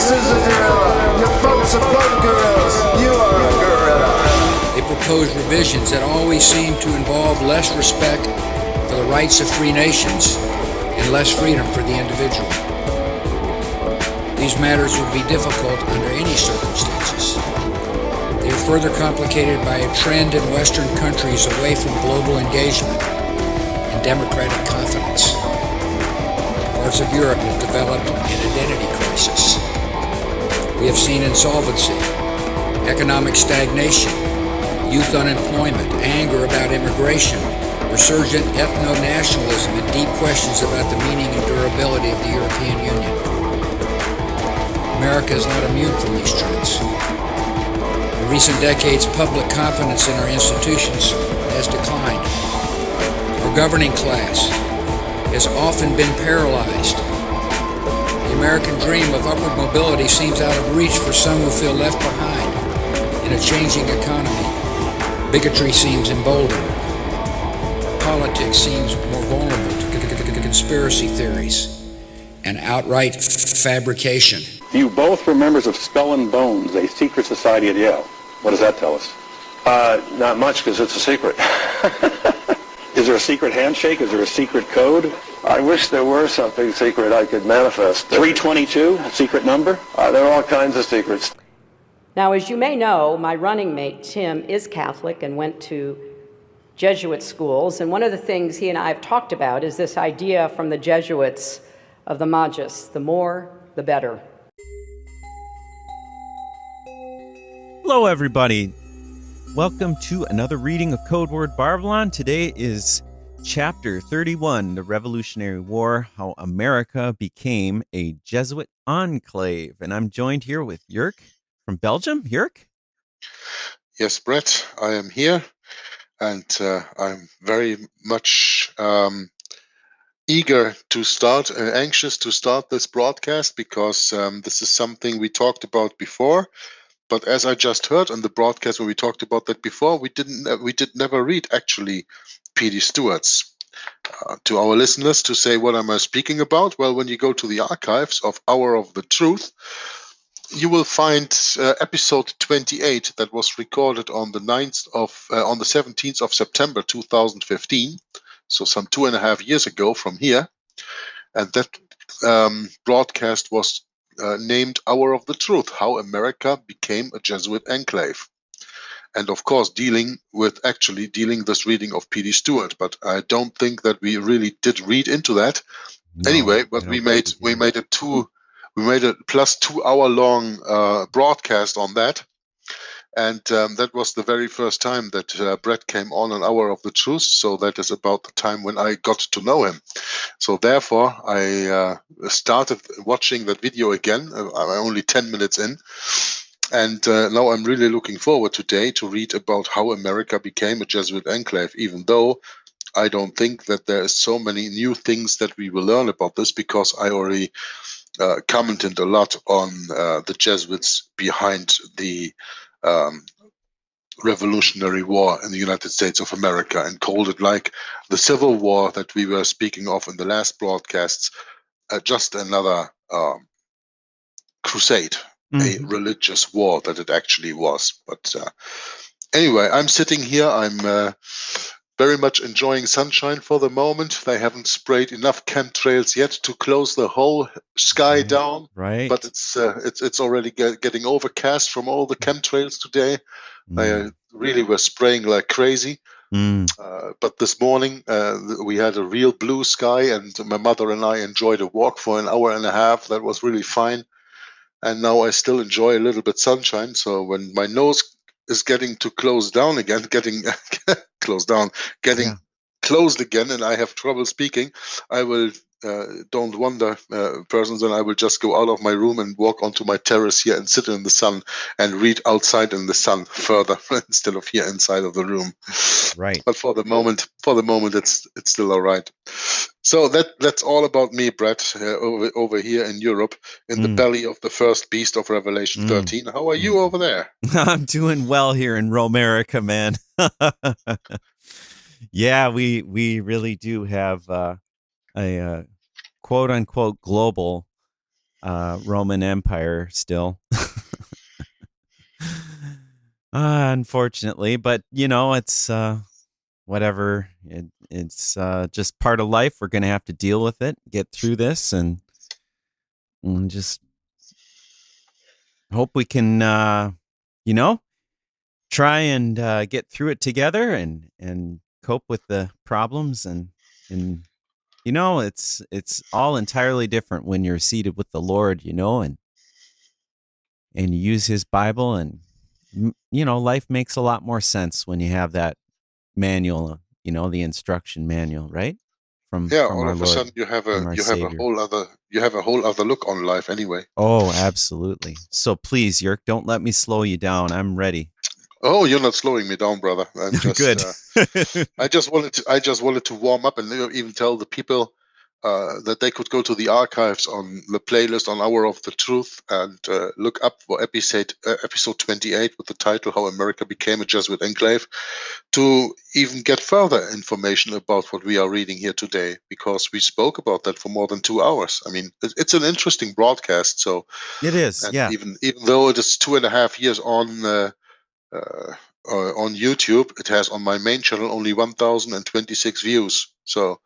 Rex is a gorilla. Your folks are both gorillas. You are a gorilla. They propose revisions that always seem to involve less respect for the rights of free nations and less freedom for the individual. These matters would be difficult under any circumstances. They are further complicated by a trend in Western countries away from global engagement and democratic confidence. Parts of Europe have developed an identity crisis. We have seen insolvency, economic stagnation, youth unemployment, anger about immigration, resurgent ethno-nationalism, and deep questions about the meaning and durability of the European Union. America is not immune from these trends. In recent decades, public confidence in our institutions has declined. Our governing class has often been paralyzed. The American dream of upward mobility seems out of reach for some who feel left behind in a changing economy. Bigotry seems emboldened. Politics seems more vulnerable to conspiracy theories and outright fabrication. You both were members of Skull and Bones, a secret society at Yale. What does that tell us? Not much, because it's a secret. Is there a secret handshake? Is there a secret code? I wish there were something secret I could manifest. 322, a secret number? There are all kinds of secrets. Now, as you may know, my running mate, Tim, is Catholic and went to Jesuit schools. And one of the things he and I have talked about is this idea from the Jesuits of the Magis, the more, the better. Hello, everybody. Welcome to another reading of Code Word Babylon. Today is Chapter 31, The Revolutionary War, How America Became a Jesuit Enclave. And I'm joined here with Jörg from Belgium. Jörg? Yes, Brett, I am here, and I'm very much eager to start, anxious to start this broadcast, because this is something we talked about before. But as I just heard on the broadcast when we talked about that before, we did never read actually P.D. Stewart's. To our listeners, to say what am I speaking about? Well, when you go to the archives of Hour of the Truth, you will find episode 28 that was recorded on the 17th of September 2015, so some 2.5 years ago from here, and that broadcast was named Hour of the Truth, How America Became a Jesuit Enclave. And of course, dealing this reading of P.D. Stewart, but I don't think that we really did read into that. No, anyway, but we made a plus 2 hour long broadcast on that. And that was the very first time that Brett came on an Hour of the Truth. So that is about the time when I got to know him. So therefore, I started watching that video again. I'm only 10 minutes in. And now I'm really looking forward today to read about how America became a Jesuit enclave, even though I don't think that there is so many new things that we will learn about this, because I already commented a lot on the Jesuits behind the Revolutionary War in the United States of America, and called it like the Civil War that we were speaking of in the last broadcasts, just another crusade, a religious war that it actually was. But anyway, I'm sitting here. I'm very much enjoying sunshine for the moment. They haven't sprayed enough chemtrails yet to close the whole sky down. Right. But it's already getting overcast from all the chemtrails today. They really were spraying like crazy. But this morning we had a real blue sky, and my mother and I enjoyed a walk for 1.5 hours. That was really fine. And now I still enjoy a little bit sunshine. So when my nose is getting to close down again, getting closed again, and I have trouble speaking, I will, don't wonder, persons, and I will just go out of my room and walk onto my terrace here and sit in the sun and read outside in the sun further instead of here inside of the room. Right. But for the moment, it's still all right. So that's all about me, Brett, over here in Europe, in the belly of the first beast of Revelation 13. How are you over there? I'm doing well here in Romerica, man. Yeah, we really do have a quote unquote global Roman Empire still. Unfortunately, but it's whatever. It's just part of life. We're going to have to deal with it, get through this, and just hope we can, try and get through it together and cope with the problems. And it's all entirely different when you're seated with the Lord, and you use His Bible, and life makes a lot more sense when you have that manual, the instruction manual, right? From All our of a Lord, sudden you have from our a Savior. whole other look on life anyway. Oh, absolutely. So please, Jörg, don't let me slow you down. I'm ready. Oh, you're not slowing me down, brother. I'm just Good. I just wanted to warm up and even tell the people that they could go to the archives on the playlist on Hour of the Truth and look up for episode 28 with the title "How America Became a Jesuit Enclave" to even get further information about what we are reading here today, because we spoke about that for more than 2 hours. I mean, it's an interesting broadcast. So It is, and yeah. even though it is 2.5 years on YouTube, it has on my main channel only 1,026 views. So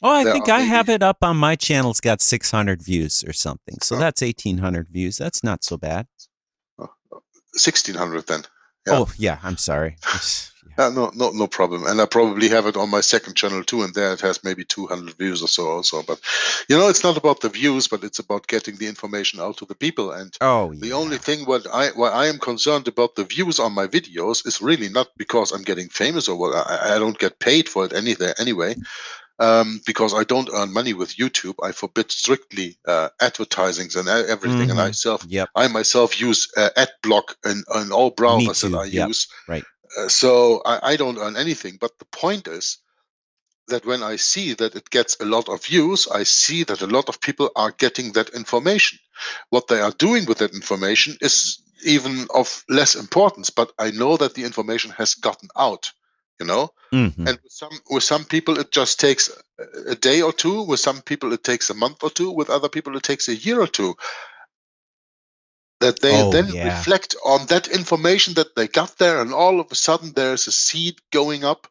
Oh, I there think are I maybe have it up on my channel. It's got 600 views or something. So that's 1,800 views. That's not so bad. 1,600 then. Yeah. Oh, yeah. I'm sorry. No problem. And I probably have it on my second channel too, and there it has maybe 200 views or so also. But it's not about the views, but it's about getting the information out to the people. And the only thing why I am concerned about the views on my videos is really not because I'm getting famous or what. I don't get paid for it anyway. Because I don't earn money with YouTube. I forbid strictly advertisings and everything. And I myself use AdBlock in all browsers that I use. Right. So I don't earn anything. But the point is that when I see that it gets a lot of views, I see that a lot of people are getting that information. What they are doing with that information is even of less importance. But I know that the information has gotten out. Mm-hmm. And with some people it just takes a day or two. With some people it takes a month or two. With other people it takes a year or two. That they reflect on that information that they got there, and all of a sudden there's a seed going up,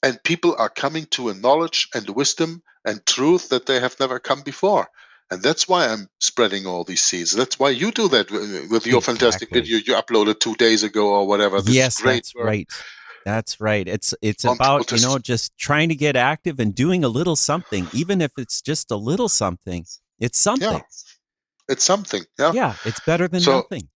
and people are coming to a knowledge and wisdom and truth that they have never come before. And that's why I'm spreading all these seeds. That's why you do that with your fantastic video you uploaded 2 days ago or whatever. Yes, that's right. That's right. It's about, just trying to get active and doing a little something, even if it's just a little something. It's something. Yeah, it's something. Yeah. Yeah, it's better than nothing.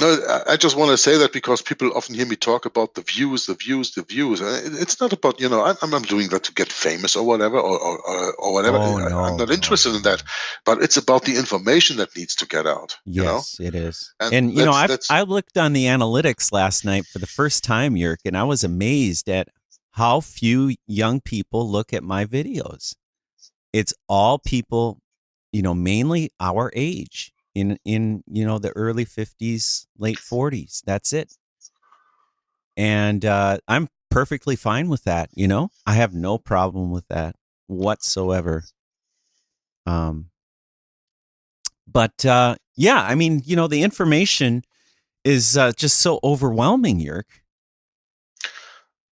No, I just want to say that because people often hear me talk about the views. It's not about, I'm not doing that to get famous or whatever or whatever. I'm not interested in that. But it's about the information that needs to get out. Yes, it is. And I looked on the analytics last night for the first time, Jörg, and I was amazed at how few young people look at my videos. It's all people, mainly our age. In the early 50s, late 40s. That's it. And I'm perfectly fine with that. I have no problem with that whatsoever. But I mean, the information is just so overwhelming, Jörg.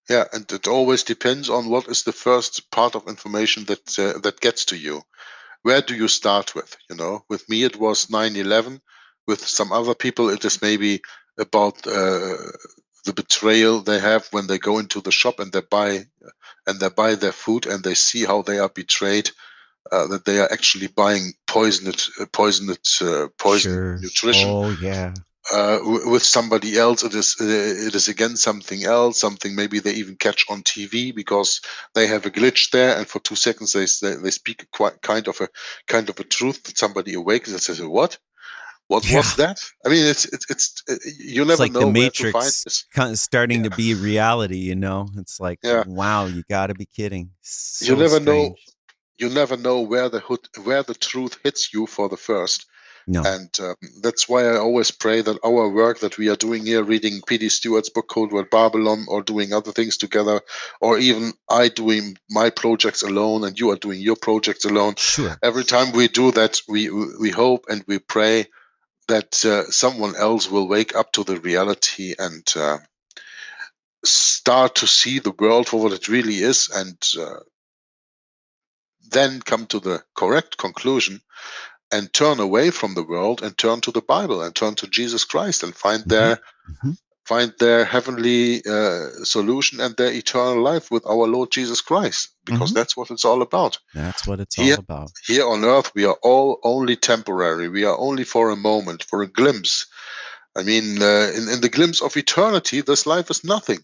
Yeah, and it always depends on what is the first part of information that gets to you. Where do you start with? With me, it was 9/11. With some other people, it is maybe about the betrayal they have when they go into the shop and they buy their food and they see how they are betrayed, that they are actually buying poisoned nutrition. Oh yeah. With somebody else, it is again something else. Something maybe they even catch on TV because they have a glitch there, and for 2 seconds they speak kind of a truth that somebody awakens and says, "What? What was that?" I mean, it's you never like know the where Matrix to find this. kind of starting to be reality. It's like, wow, you got to be kidding. You never know. You never know where the truth hits you for the first. No. And that's why I always pray that our work that we are doing here, reading P.D. Stewart's book, Cold War Babylon, or doing other things together, or even I doing my projects alone and you are doing your projects alone. Sure. Every time we do that, we hope and we pray that someone else will wake up to the reality and start to see the world for what it really is, and then come to the correct conclusion and turn away from the world and turn to the Bible and turn to Jesus Christ and find their heavenly solution and their eternal life with our Lord Jesus Christ, because that's what it's all about. That's what it's all about. Here on earth, we are all only temporary. We are only for a moment, for a glimpse. I mean, in the glimpse of eternity, this life is nothing.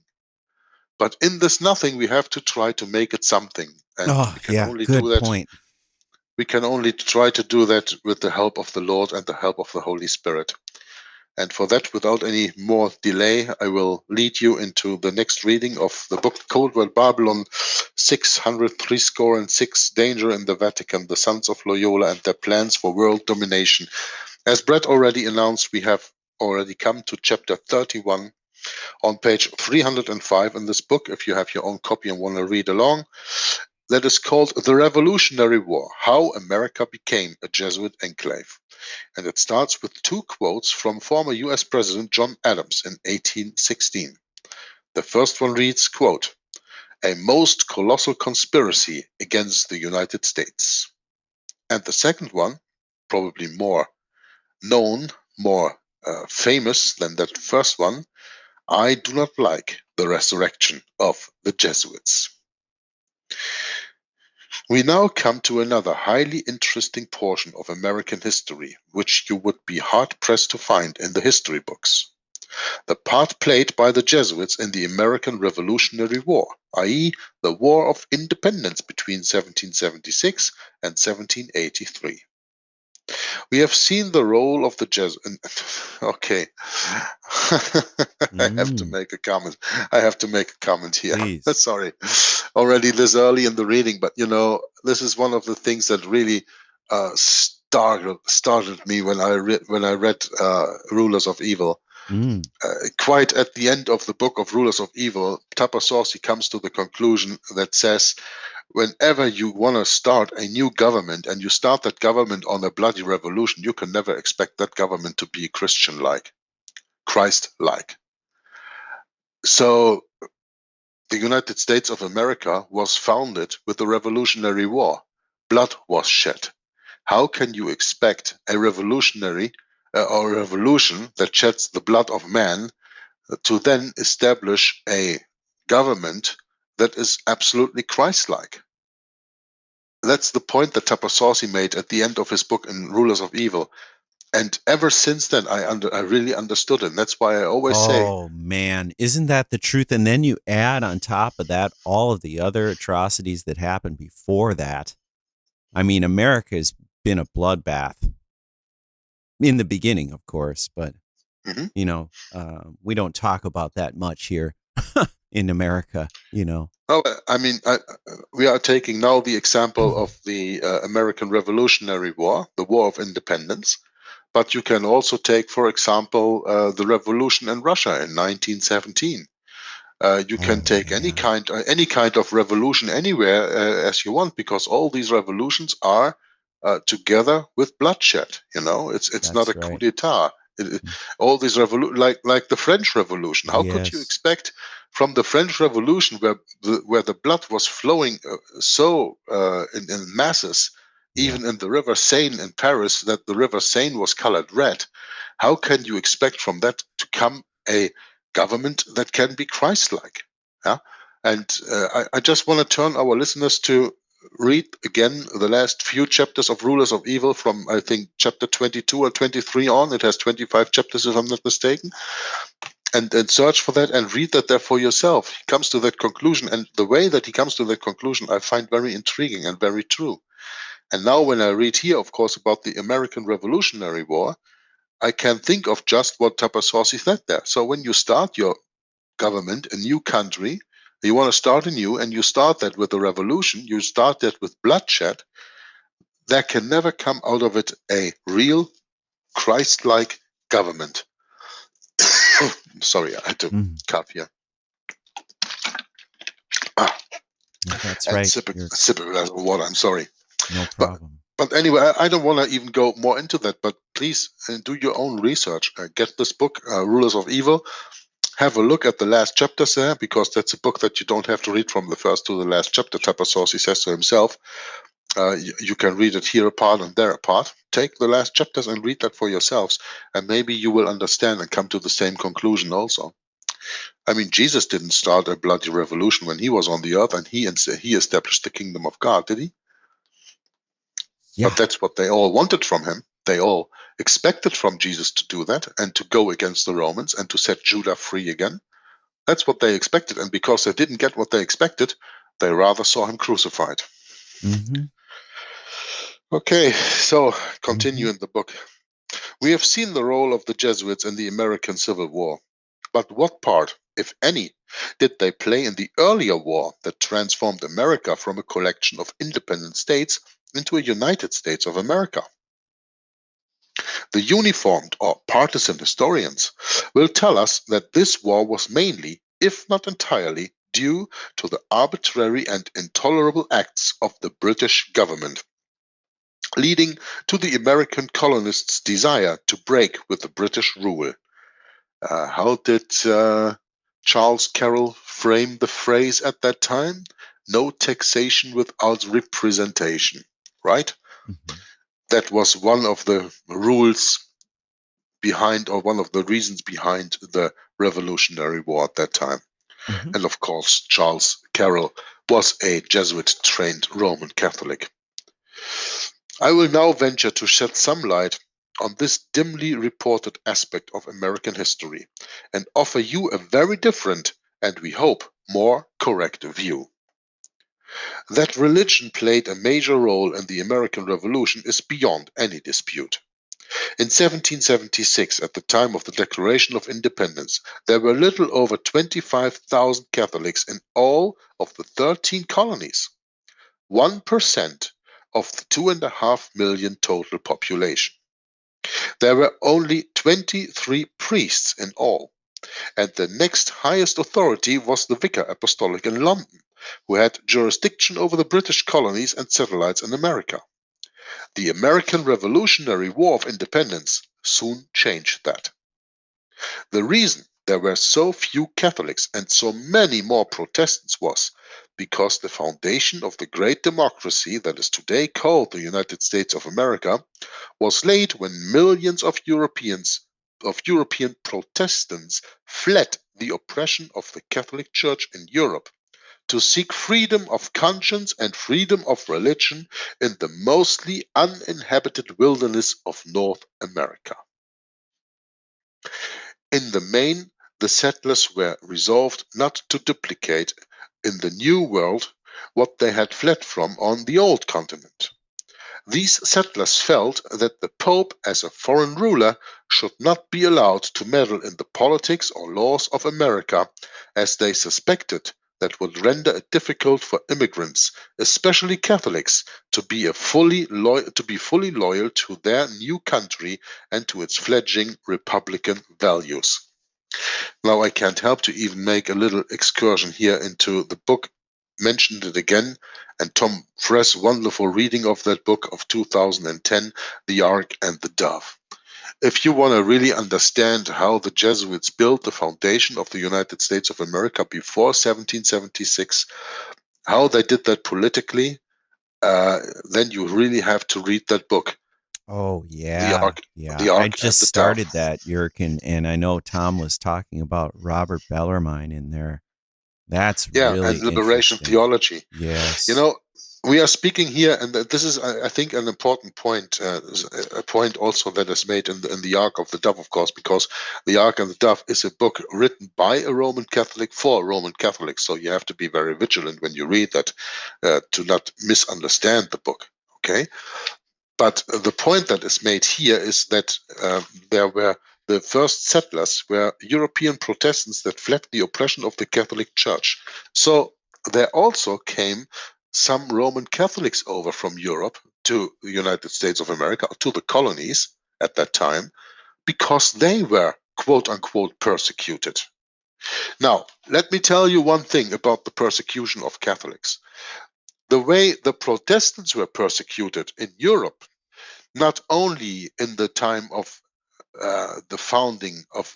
But in this nothing, we have to try to make it something. And we can only good do that. point. We can only try to do that with the help of the Lord and the help of the Holy Spirit. And for that, without any more delay, I will lead you into the next reading of the book Cold War Babylon 606, Danger in the Vatican, the Sons of Loyola and their plans for world domination. As Brett already announced, we have already come to chapter 31 on page 305 in this book. If you have your own copy and want to read along, that is called The Revolutionary War, How America Became a Jesuit Enclave. And it starts with two quotes from former US President John Adams in 1816. The first one reads, quote, "A most colossal conspiracy against the United States." And the second one, probably more known, more famous than that first one, "I do not like the resurrection of the Jesuits." We now come to another highly interesting portion of American history, which you would be hard-pressed to find in the history books. The part played by the Jesuits in the American Revolutionary War, i.e., the War of Independence between 1776 and 1783. We have seen the role of the Jesuits. Okay. I have to make a comment. Here. Please. Sorry. Already this early in the reading, but this is one of the things that really startled me when I read Rulers of Evil. Quite at the end of the book of Rulers of Evil, Tupper Saucy comes to the conclusion that says, whenever you want to start a new government and you start that government on a bloody revolution, you can never expect that government to be Christian-like, Christ-like. So the United States of America was founded with the Revolutionary War. Blood was shed. How can you expect a revolutionary or a revolution that sheds the blood of man to then establish a government that is absolutely Christ-like? That's the point that Tupper Saucy made at the end of his book in Rulers of Evil. And ever since then, I really understood it. That's why I always say... Oh, man, isn't that the truth? And then you add on top of that all of the other atrocities that happened before that. I mean, America has been a bloodbath. In the beginning, of course, but, we don't talk about that much here in America, Oh, I mean, we are taking now the example of the American Revolutionary War, the War of Independence. But you can also take, for example, the revolution in Russia in 1917. You can take any kind of revolution anywhere as you want, because all these revolutions are together with bloodshed. It's not a coup d'état. All these like the French Revolution. How could you expect from the French Revolution, where the blood was flowing in masses, even in the River Seine in Paris, that the River Seine was colored red? How can you expect from that to come a government that can be Christ-like? Yeah? And I just want to turn our listeners to read again the last few chapters of Rulers of Evil from, I think, chapter 22 or 23 on. It has 25 chapters, if I'm not mistaken. And search for that and read that there for yourself. He comes to that conclusion, and the way that he comes to that conclusion I find very intriguing and very true. And now when I read here, of course, about the American Revolutionary War, I can think of just what Tupper Saucy said there. So when you start your government, a new country, you want to start anew, and you start that with a revolution, you start that with bloodshed, there can never come out of it a real Christ-like government. Sorry, I had to cough here. That's And right. sip a glass of water. I'm sorry. No problem. But anyway, I don't want to even go more into that, but please do your own research. Get this book, Rulers of Evil. Have a look at the last chapters there, because that's a book that you don't have to read from the first to the last chapter. Tapasos, he says to himself. You can read it here apart and there apart. Take the last chapters and read that for yourselves, and maybe you will understand and come to the same conclusion also. I mean, Jesus didn't start a bloody revolution when he was on the earth, and he established the kingdom of God, did he? Yeah. But that's what they all wanted from him. They all expected from Jesus to do that and to go against the Romans and to set Judah free again. That's what they expected, and because they didn't get what they expected, they rather saw him crucified. Mm-hmm. Okay, so continue in the book. We have seen the role of the Jesuits in the American Civil War, but what part, if any, did they play in the earlier war that transformed America from a collection of independent states into a United States of America? The uniformed or partisan historians will tell us that this war was mainly, if not entirely, due to the arbitrary and intolerable acts of the British government, leading to the American colonists' desire to break with the British rule. How did Charles Carroll frame the phrase at that time? No taxation without representation, right? Mm-hmm. That was one of the rules behind, or one of the reasons behind, the Revolutionary War at that time. Mm-hmm. And of course, Charles Carroll was a Jesuit-trained Roman Catholic. I will now venture to shed some light on this dimly reported aspect of American history and offer you a very different, and we hope more correct view. That religion played a major role in the American Revolution is beyond any dispute. In 1776, at the time of the Declaration of Independence, there were little over 25,000 Catholics in all of the 13 colonies, 1% of the 2.5 million total population. There were only 23 priests in all, and the next highest authority was the Vicar Apostolic in London, who had jurisdiction over the British colonies and satellites in America. The American Revolutionary War of Independence soon changed that. The reason there were so few Catholics and so many more Protestants was because the foundation of the great democracy that is today called the United States of America was laid when millions of European Protestants fled the oppression of the Catholic Church in Europe to seek freedom of conscience and freedom of religion in the mostly uninhabited wilderness of North America. In the main, the settlers were resolved not to duplicate in the New World what they had fled from on the Old Continent. These settlers felt that the Pope, as a foreign ruler, should not be allowed to meddle in the politics or laws of America, as they suspected that would render it difficult for immigrants, especially Catholics, to be fully loyal to their new country and to its fledgling Republican values. Now, I can't help to even make a little excursion here into the book, mentioned it again, and Tom Fress' wonderful reading of that book of 2010, The Ark and the Dove. If you want to really understand how the Jesuits built the foundation of the United States of America before 1776, how they did that politically, then you really have to read that book. Oh, yeah. The Ark I just and the started Dove. that, Jurgen, and I know Tom was talking about Robert Bellarmine in there. That's really and liberation interesting. theology. Yes. You know, we are speaking here, and this is, I think, an important point, a point also that is made in the Ark of the Dove, of course, because the Ark and the Dove is a book written by a Roman Catholic for Roman Catholics, so you have to be very vigilant when you read that to not misunderstand the book, okay? But the point that is made here is that there were the first settlers were European Protestants that fled the oppression of the Catholic Church. So there also came some Roman Catholics over from Europe to the United States of America, to the colonies, at that time because they were quote unquote persecuted. Now, let me tell you one thing about the persecution of Catholics. The way the Protestants were persecuted in Europe, not only in the time of the founding of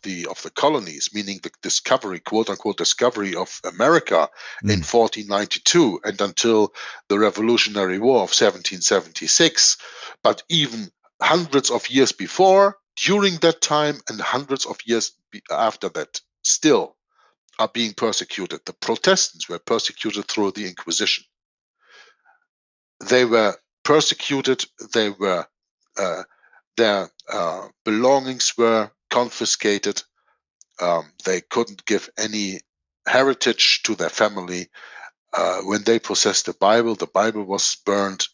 the colonies, meaning the discovery, quote unquote, discovery of America in 1492 and until the Revolutionary War of 1776, but even hundreds of years before, during that time, and hundreds of years after that, still are being persecuted. The Protestants were persecuted through the Inquisition. They were persecuted. They were their belongings were confiscated. They couldn't give any heritage to their family. When they possessed the Bible was burned.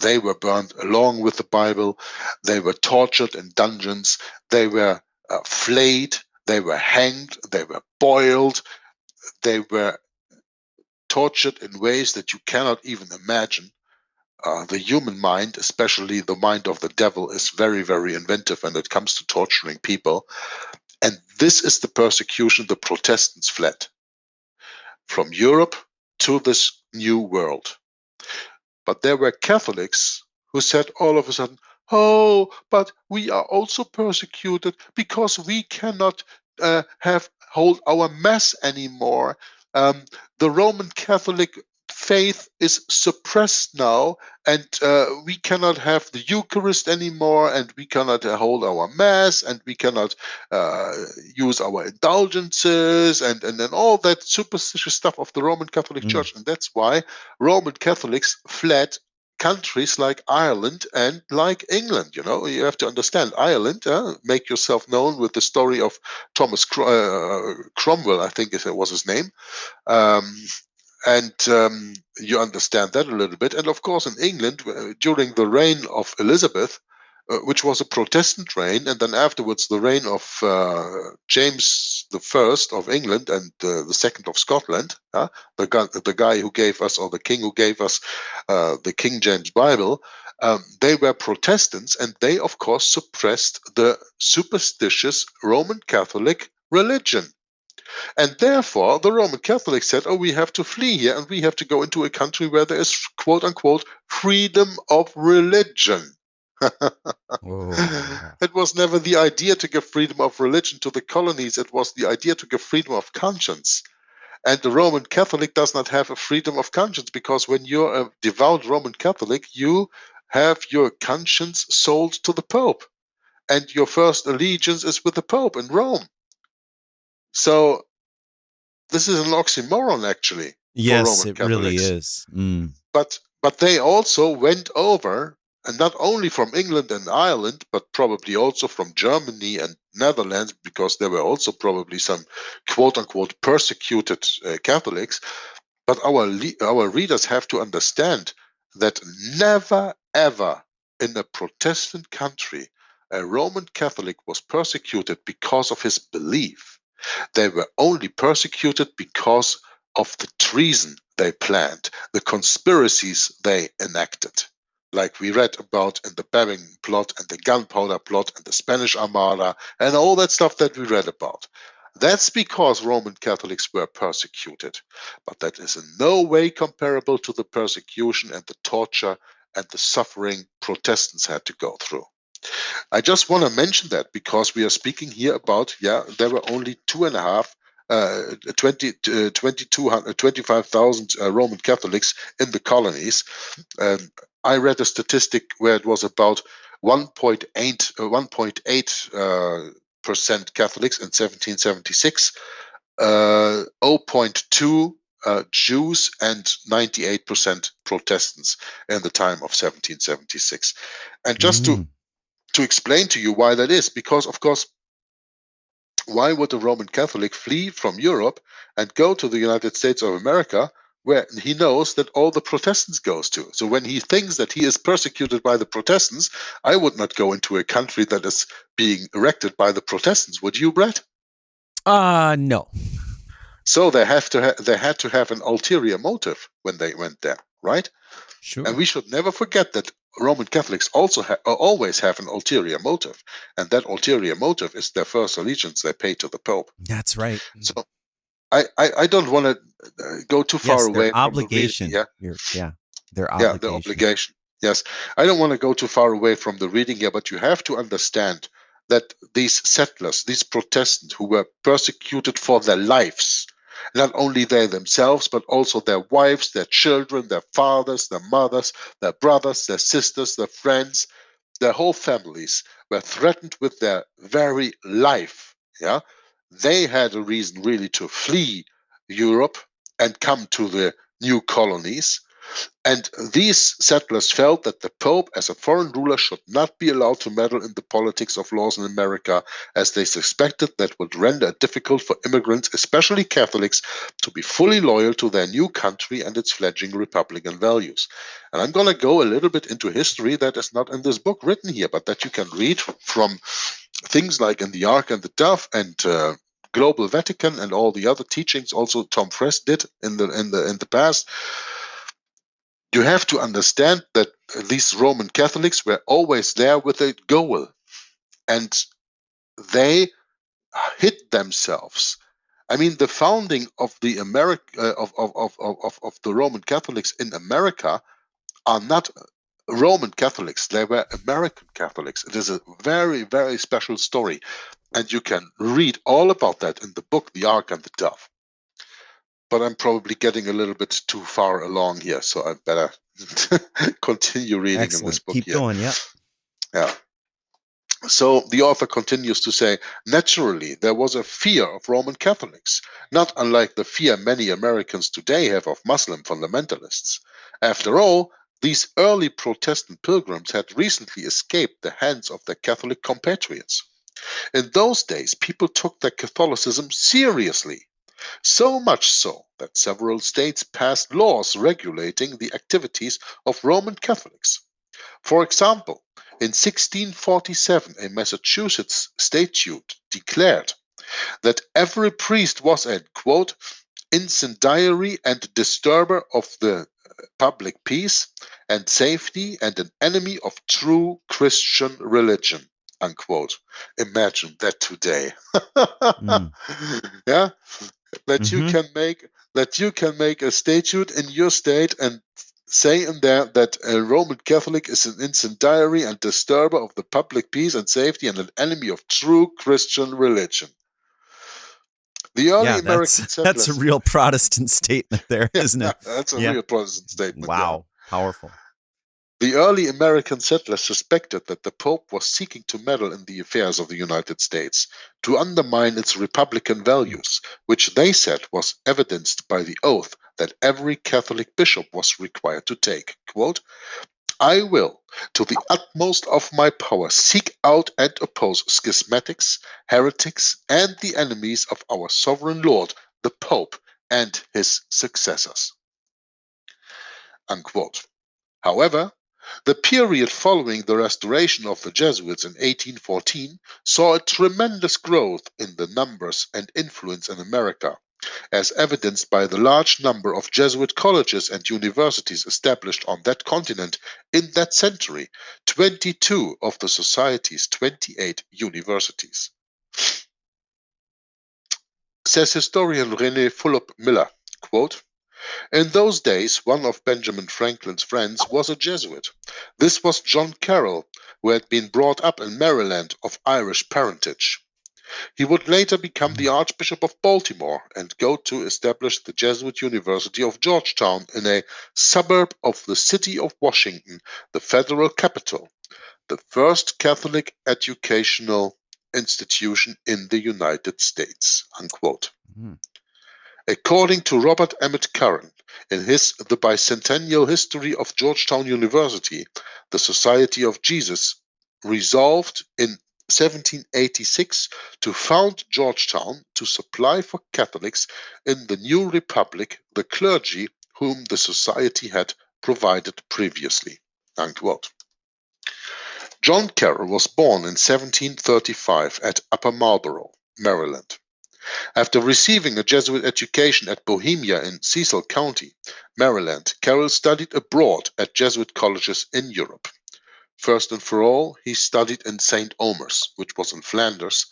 They were burned along with the Bible. They were tortured in dungeons. They were flayed. They were hanged. They were boiled. They were tortured in ways that you cannot even imagine. The human mind, especially the mind of the devil, is very, very inventive when it comes to torturing people. And this is the persecution the Protestants fled from Europe to this new world. But there were Catholics who said all of a sudden, oh, but we are also persecuted because we cannot hold our Mass anymore. The Roman Catholic faith is suppressed now, and we cannot have the Eucharist anymore, and we cannot hold our Mass, and we cannot use our indulgences, and then all that superstitious stuff of the Roman Catholic Church. And that's why Roman Catholics fled countries like Ireland and like England. You know, you have to understand Ireland. Make yourself known with the story of Thomas Cromwell, I think was his name. And you understand that a little bit. And of course, in England, during the reign of Elizabeth, which was a Protestant reign, and then afterwards the reign of James I of England and the second of Scotland, the guy who gave us, or the king who gave us the King James Bible, they were Protestants, and they, of course, suppressed the superstitious Roman Catholic religion. And therefore, the Roman Catholics said, oh, we have to flee here, and we have to go into a country where there is, quote unquote, freedom of religion. It was never the idea to give freedom of religion to the colonies. It was the idea to give freedom of conscience. And the Roman Catholic does not have a freedom of conscience, because when you're a devout Roman Catholic, you have your conscience sold to the Pope. And your first allegiance is with the Pope in Rome. So this is an oxymoron, actually. Yes, for Roman it Catholics. really is. But they also went over, and not only from England and Ireland, but probably also from Germany and Netherlands, because there were also probably some quote-unquote persecuted Catholics. But our readers have to understand that never, ever in a Protestant country a Roman Catholic was persecuted because of his belief. They were only persecuted because of the treason they planned, the conspiracies they enacted, like we read about in the Bering plot and the Gunpowder plot and the Spanish Armada and all that stuff that we read about. That's because Roman Catholics were persecuted, but that is in no way comparable to the persecution and the torture and the suffering Protestants had to go through. I just want to mention that because we are speaking here about, there were only 25,000 Roman Catholics in the colonies. I read a statistic where it was about 1.8% Catholics in 1776, 0.2 Jews, and 98% Protestants in the time of 1776. And just to explain to you why that is, because, of course, why would a Roman Catholic flee from Europe and go to the United States of America, where he knows that all the Protestants goes to? So when he thinks that he is persecuted by the Protestants, I would not go into a country that is being erected by the Protestants. Would you, Brett? No. So they had to have an ulterior motive when they went there, right? Sure. And we should never forget that Roman Catholics also always have an ulterior motive, and that ulterior motive is their first allegiance they pay to the Pope. That's right. So I don't want to go too far Yes, away their from obligation. the reading. Their Yeah, obligation. the obligation. Yes, I don't want to go too far away from the reading here, but you have to understand that these settlers, these Protestants who were persecuted for their lives, not only they themselves, but also their wives, their children, their fathers, their mothers, their brothers, their sisters, their friends, their whole families were threatened with their very life. Yeah, they had a reason really to flee Europe and come to the new colonies. And these settlers felt that the Pope, as a foreign ruler, should not be allowed to meddle in the politics of laws in America, as they suspected that would render it difficult for immigrants, especially Catholics, to be fully loyal to their new country and its fledgling Republican values. And I'm going to go a little bit into history that is not in this book written here, but that you can read from things like In the Ark and the Dove and Global Vatican and all the other teachings also Tom Friess did in the past. You have to understand that these Roman Catholics were always there with a goal, and they hid themselves. I mean, the founding of the of the Roman Catholics in America are not Roman Catholics; they were American Catholics. It is a very, very special story, and you can read all about that in the book "The Ark and the Dove." But I'm probably getting a little bit too far along here, so I better continue reading in this book. Keep going, yeah. Yeah. So the author continues to say, naturally, there was a fear of Roman Catholics, not unlike the fear many Americans today have of Muslim fundamentalists. After all, these early Protestant pilgrims had recently escaped the hands of their Catholic compatriots. In those days, people took their Catholicism seriously. So much so that several states passed laws regulating the activities of Roman Catholics. For example, in 1647, a Massachusetts statute declared that every priest was a, quote, incendiary and disturber of the public peace and safety and an enemy of true Christian religion, unquote. Imagine that today. Yeah? That you can make a statute in your state and say in there that a Roman Catholic is an incendiary and disturber of the public peace and safety and an enemy of true Christian religion. The early American settlers, that's a real Protestant statement there, isn't it? That's a real Protestant statement. Wow, powerful. The early American settlers suspected that the Pope was seeking to meddle in the affairs of the United States, to undermine its Republican values, which they said was evidenced by the oath that every Catholic bishop was required to take. Quote, I will, to the utmost of my power, seek out and oppose schismatics, heretics, and the enemies of our sovereign Lord, the Pope, and his successors. Unquote. However, the period following the restoration of the Jesuits in 1814 saw a tremendous growth in the numbers and influence in America, as evidenced by the large number of Jesuit colleges and universities established on that continent in that century, 22 of the Society's 28 universities. Says historian René Fulop Miller, quote, in those days, one of Benjamin Franklin's friends was a Jesuit. This was John Carroll, who had been brought up in Maryland of Irish parentage. He would later become the Archbishop of Baltimore and go to establish the Jesuit University of Georgetown in a suburb of the city of Washington, the federal capital, the first Catholic educational institution in the United States. Unquote. According to Robert Emmett Curran, in his The Bicentennial History of Georgetown University, the Society of Jesus resolved in 1786 to found Georgetown to supply for Catholics in the new republic the clergy whom the society had provided previously. Unquote. John Carroll was born in 1735 at Upper Marlboro, Maryland. After receiving a Jesuit education at Bohemia in Cecil County, Maryland, Carroll studied abroad at Jesuit colleges in Europe. first and for all, he studied in St. Omers, which was in Flanders,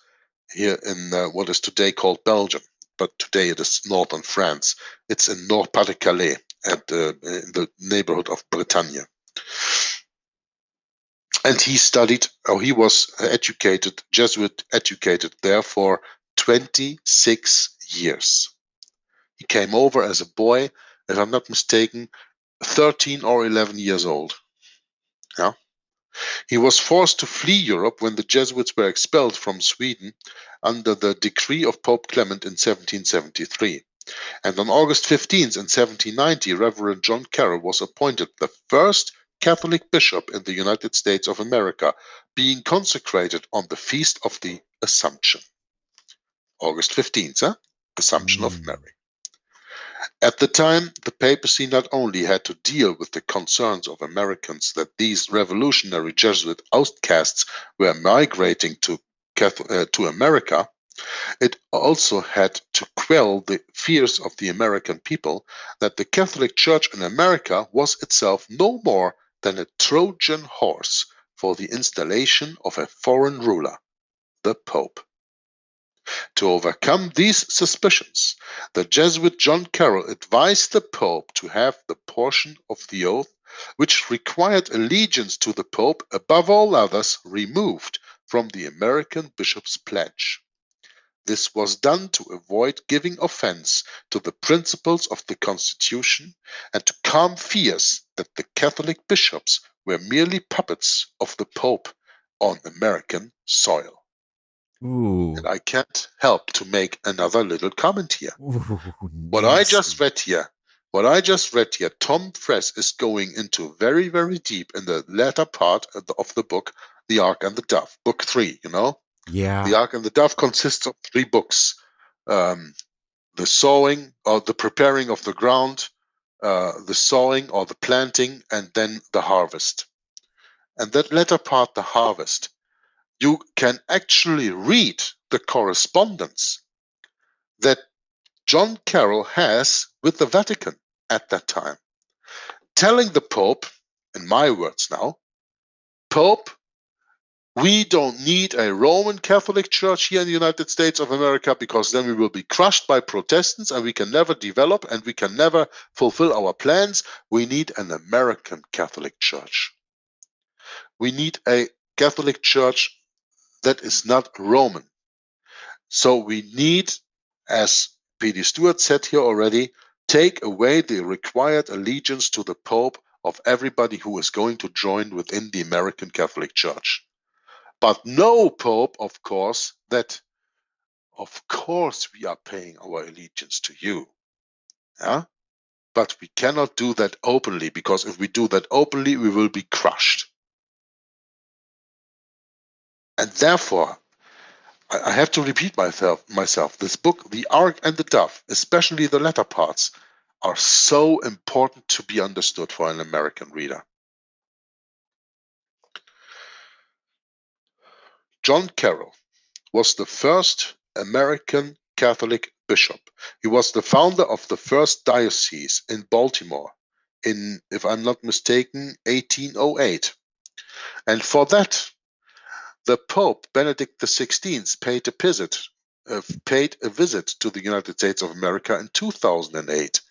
here in what is today called Belgium, but today it is northern France. It's in Nord-Pas-de-Calais, in the neighborhood of Bretagne. And he studied, or he was educated, Jesuit educated there for 26 years. He came over as a boy, if I'm not mistaken, 13 or 11 years old. Yeah. He was forced to flee Europe when the Jesuits were expelled from Sweden under the decree of Pope Clement in 1773. And on August 15th in 1790, Reverend John Carroll was appointed the first Catholic bishop in the United States of America, being consecrated on the Feast of the Assumption. August 15th, Assumption of Mary. At the time, the papacy not only had to deal with the concerns of Americans that these revolutionary Jesuit outcasts were migrating to America, it also had to quell the fears of the American people that the Catholic Church in America was itself no more than a Trojan horse for the installation of a foreign ruler, the Pope. To overcome these suspicions, the Jesuit John Carroll advised the Pope to have the portion of the oath which required allegiance to the Pope above all others removed from the American bishop's pledge. This was done to avoid giving offense to the principles of the Constitution and to calm fears that the Catholic bishops were merely puppets of the Pope on American soil. Ooh. And I can't help to make another little comment here. Ooh, What I just read here, Tom Friess is going into very, very deep in the latter part of the book, The Ark and the Dove, book 3, you know? Yeah. The Ark and the Dove consists of 3 books. The sowing or the preparing of the ground, the sowing or the planting, and then the harvest. And that latter part, the harvest, you can actually read the correspondence that John Carroll has with the Vatican at that time, telling the Pope, in my words now, Pope, we don't need a Roman Catholic Church here in the United States of America because then we will be crushed by Protestants and we can never develop and we can never fulfill our plans. We need an American Catholic Church. We need a Catholic Church that is not Roman. So we need, as P.D. Stewart said here already, take away the required allegiance to the Pope of everybody who is going to join within the American Catholic Church. But no Pope, of course, that of course we are paying our allegiance to you. Yeah? But we cannot do that openly, because if we do that openly, we will be crushed. And therefore, I have to repeat myself. This book, The Ark and the Dove, especially the latter parts, are so important to be understood for an American reader. John Carroll was the first American Catholic bishop. He was the founder of the first diocese in Baltimore in, if I'm not mistaken, 1808. And for that, the Pope, Benedict XVI, paid a visit to the United States of America in 2008.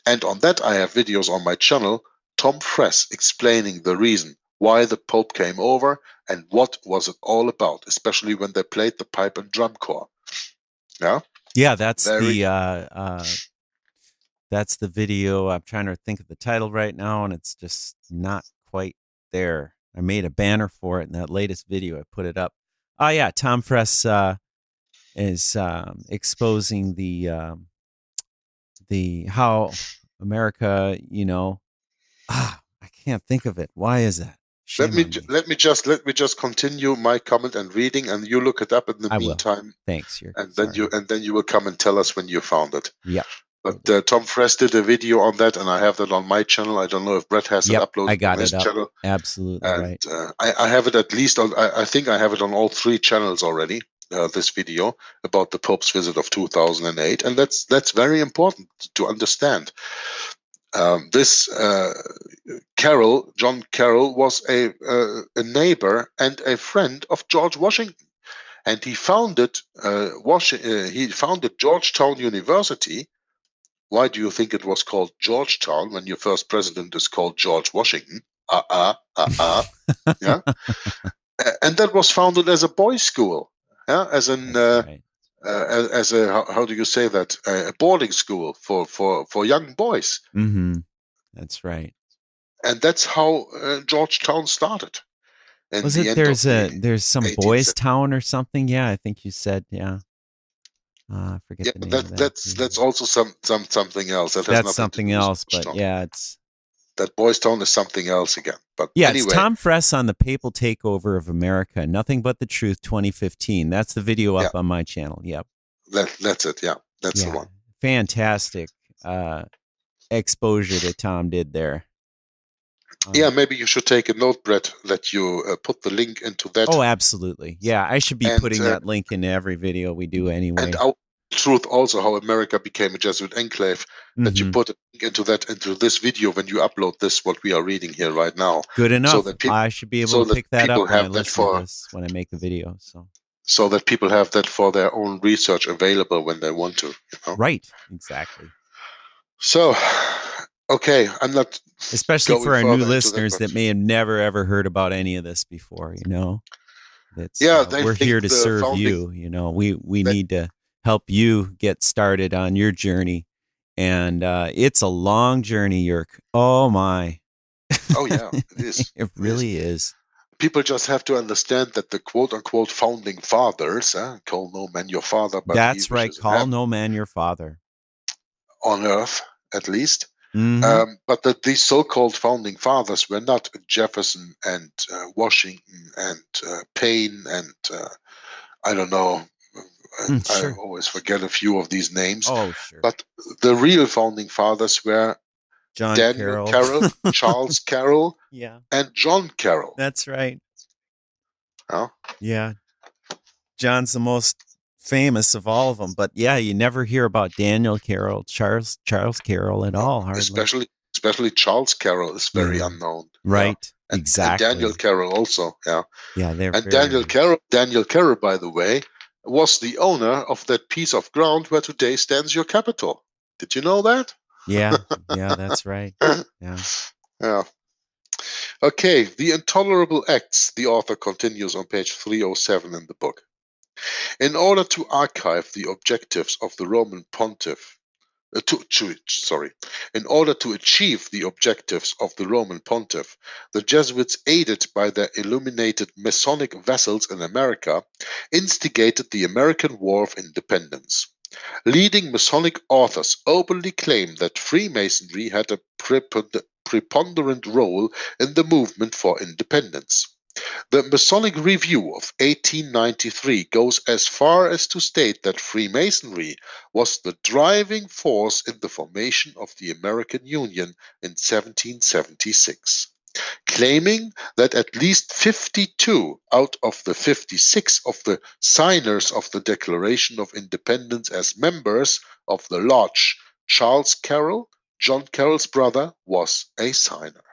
And on that, I have videos on my channel, Tom Friess explaining the reason why the Pope came over and what was it all about, especially when they played the pipe and drum corps. Yeah? Yeah, that's the video. I'm trying to think of the title right now, and it's just not quite there. I made a banner for it in that latest video. I put it up. Oh yeah, Tom Friess is exposing the how America, I can't think of it. Why is that? Let me just continue my comment and reading, and you look it up in the meantime. Thanks. Then you will come and tell us when you found it. Yeah. But Tom Friess did a video on that, and I have that on my channel. I don't know if Brett has it uploaded. I got on his it up. channel. Absolutely and, right. I have it at least on. I think I have it on all 3 channels already. This video about the Pope's visit of 2008, and that's very important to understand. This Carroll, John Carroll, was a neighbor and a friend of George Washington, and he founded Georgetown University. Why do you think it was called Georgetown when your first president is called George Washington? Yeah. And that was founded as a boys' school, yeah, as an Right. as a how do you say that, a boarding school for young boys, Mm-hmm. That's right. and that's how Georgetown started. In Was the it end there's of the there's some 18th boys century. town or something? Yeah, I think you said, yeah. I forget Yeah, the name but of that. that's also something else. That has That's nothing something to do with else, but Georgetown. yeah, it's That Boys Town is something else again. But yeah, it's anyway, Tom Fress on the Papal Takeover of America. Nothing But the Truth 2015. That's the video up on my channel. Yep. that's it. Yeah, that's the Yeah. one. Fantastic exposure that Tom did there. Yeah, maybe you should take a note, Brett, that you put the link into that. Oh, absolutely. Yeah, I should be And, putting that link in every video we do anyway. And our truth also, how America became a Jesuit enclave, that you put a link into this video when you upload this, what we are reading here right now. Good enough. So that I should be able to pick that up when I listen to this, when I make the video. So that people have that for their own research available when they want to. You know? Right. Exactly. So, okay, I'm not. Especially for our new listeners that that may have never ever heard about any of this before. You know, it's we're think here to the serve founding- you. You know, we need to help you get started on your journey, and it's a long journey, Yerk. Oh my. Oh yeah, it is. It really is. People just have to understand that the quote-unquote founding fathers, call no man your father, but That's he right. wishes Call heaven no man your father. on earth, at least. Mhm. But that these so-called founding fathers were not Jefferson and Washington and Paine and I don't know. Sure. I always forget a few of these names. Oh, sure. But the real founding fathers were John Daniel Carroll. Carroll, Charles Carroll, Yeah, and John Carroll. that's right. Oh. Yeah. John's the most famous of all of them, but yeah, you never hear about Daniel Carroll, Charles Carroll at all, hardly. Especially Charles Carroll is very unknown. Right. Yeah. Exactly. And Daniel Carroll also. Yeah. Yeah, they're And very... Daniel Carroll, by the way, was the owner of that piece of ground where today stands your Capitol. Did you know that? Yeah, that's right. Yeah. Yeah. Okay, the intolerable acts, the author continues on page 307 in the book. In order to archive the objectives of the Roman pontiff, in order to achieve the objectives of the Roman pontiff, the Jesuits, aided by their illuminated Masonic vassals in America, instigated the American War of Independence. Leading Masonic authors openly claim that Freemasonry had a preponderant role in the movement for independence. The Masonic Review of 1893 goes as far as to state that Freemasonry was the driving force in the formation of the American Union in 1776, claiming that at least 52 out of the 56 of the signers of the Declaration of Independence as members of the lodge, Charles Carroll, John Carroll's brother, was a signer.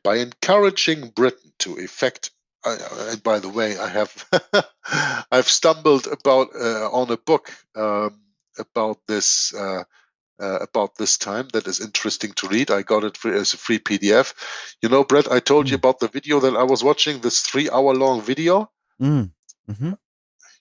By encouraging Britain to effect, and by the way, I have I've stumbled on a book about this time that is interesting to read. I got it as a free PDF. You know, Brett, I told you about the video that I was watching, this 3-hour-long video. Mm-hmm.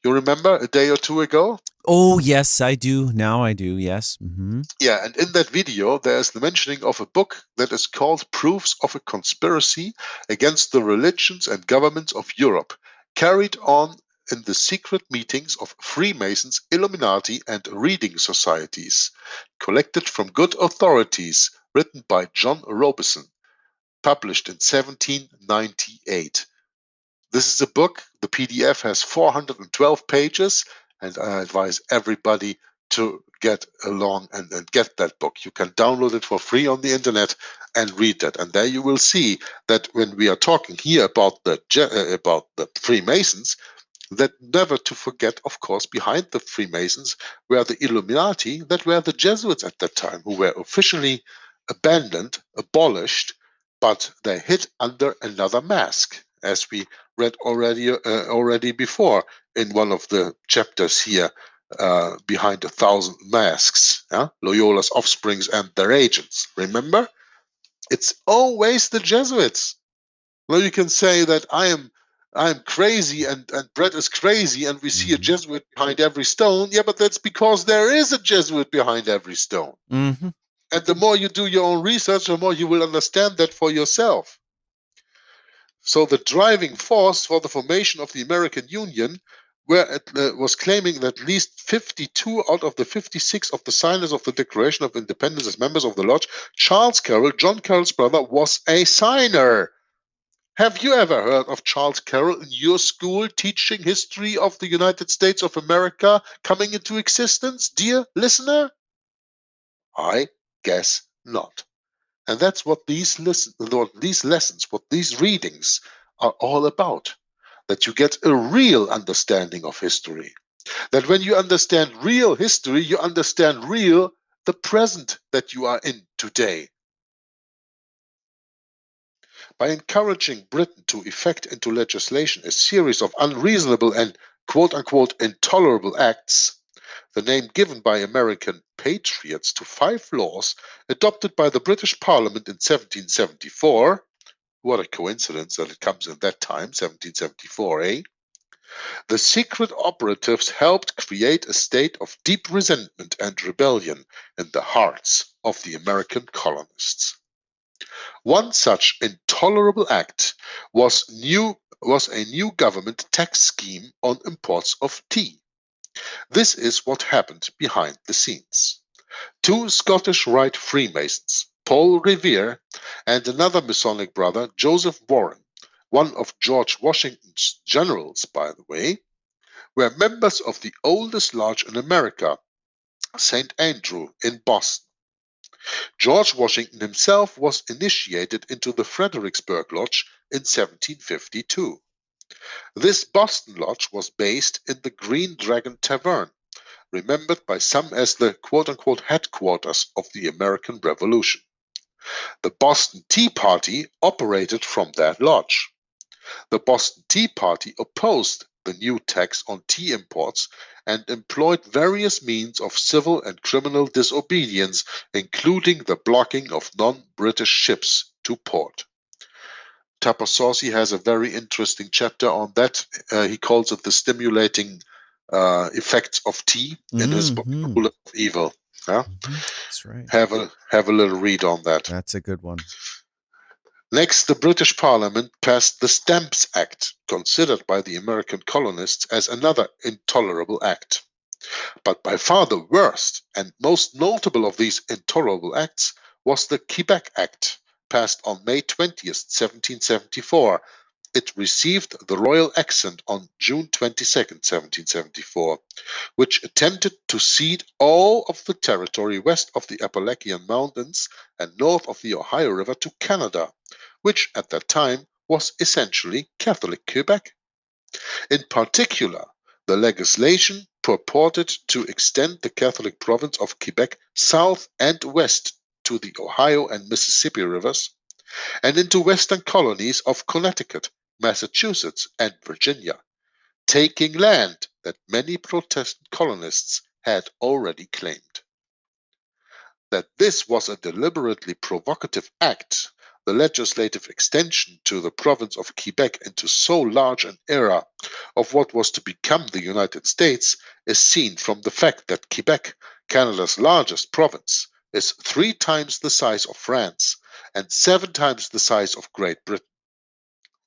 You remember a day or two ago? Oh, yes, I do. Now I do, yes. Mm-hmm. Yeah, and in that video, there's the mentioning of a book that is called Proofs of a Conspiracy Against the Religions and Governments of Europe, carried on in the secret meetings of Freemasons, Illuminati, and reading societies, collected from good authorities, written by John Robeson, published in 1798. This is a book. The PDF has 412 pages, and I advise everybody to get along and get that book. You can download it for free on the internet and read that. And there you will see that when we are talking here about the Freemasons, That never to forget, of course, behind the Freemasons were the Illuminati, that were the Jesuits at that time, who were officially abandoned, abolished, but they hid under another mask, as we read already before in one of the chapters here, Behind 1,000 Masks, Loyola's offsprings and their agents. Remember? It's always the Jesuits. Well, you can say that I am crazy and Brett is crazy and we see a Jesuit behind every stone. Yeah, but that's because there is a Jesuit behind every stone. Mm-hmm. And the more you do your own research, the more you will understand that for yourself. So the driving force for the formation of the American Union was claiming that at least 52 out of the 56 of the signers of the Declaration of Independence as members of the Lodge, Charles Carroll, John Carroll's brother, was a signer. Have you ever heard of Charles Carroll in your school teaching history of the United States of America coming into existence, dear listener? I guess not. And that's what these lessons, what these readings are all about. That you get a real understanding of history. That when you understand real history, you understand the present that you are in today. By encouraging Britain to effect into legislation a series of unreasonable and quote-unquote intolerable acts, the name given by American patriots to 5 laws adopted by the British Parliament in 1774, what a coincidence that it comes in that time, 1774, eh? The secret operatives helped create a state of deep resentment and rebellion in the hearts of the American colonists. One such intolerable act was a new government tax scheme on imports of tea. This is what happened behind the scenes. 2 Scottish Rite Freemasons, Paul Revere and another Masonic brother, Joseph Warren, one of George Washington's generals, by the way, were members of the oldest lodge in America, St. Andrew in Boston. George Washington himself was initiated into the Fredericksburg Lodge in 1752. This Boston Lodge was based in the Green Dragon Tavern, remembered by some as the quote-unquote headquarters of the American Revolution. The Boston Tea Party operated from that lodge. The Boston Tea Party opposed the new tax on tea imports and employed various means of civil and criminal disobedience, including the blocking of non-British ships to port. Tapossosi has a very interesting chapter on that. He calls it the stimulating effects of tea in his book, Rule of Evil. Yeah? That's right. Have a little read on that. That's a good one. Next, the British Parliament passed the Stamps Act, considered by the American colonists as another intolerable act. But by far the worst and most notable of these intolerable acts was the Quebec Act, passed on May 20th, 1774. It received the royal accent on June 22nd, 1774, which attempted to cede all of the territory west of the Appalachian Mountains and north of the Ohio River to Canada, which at that time was essentially Catholic Quebec. In particular, the legislation purported to extend the Catholic province of Quebec south and west to the Ohio and Mississippi rivers, and into western colonies of Connecticut, Massachusetts, and Virginia, taking land that many Protestant colonists had already claimed. That this was a deliberately provocative act, the legislative extension to the province of Quebec into so large an area of what was to become the United States, is seen from the fact that Quebec, Canada's largest province, is 3 times the size of France and 7 times the size of Great Britain.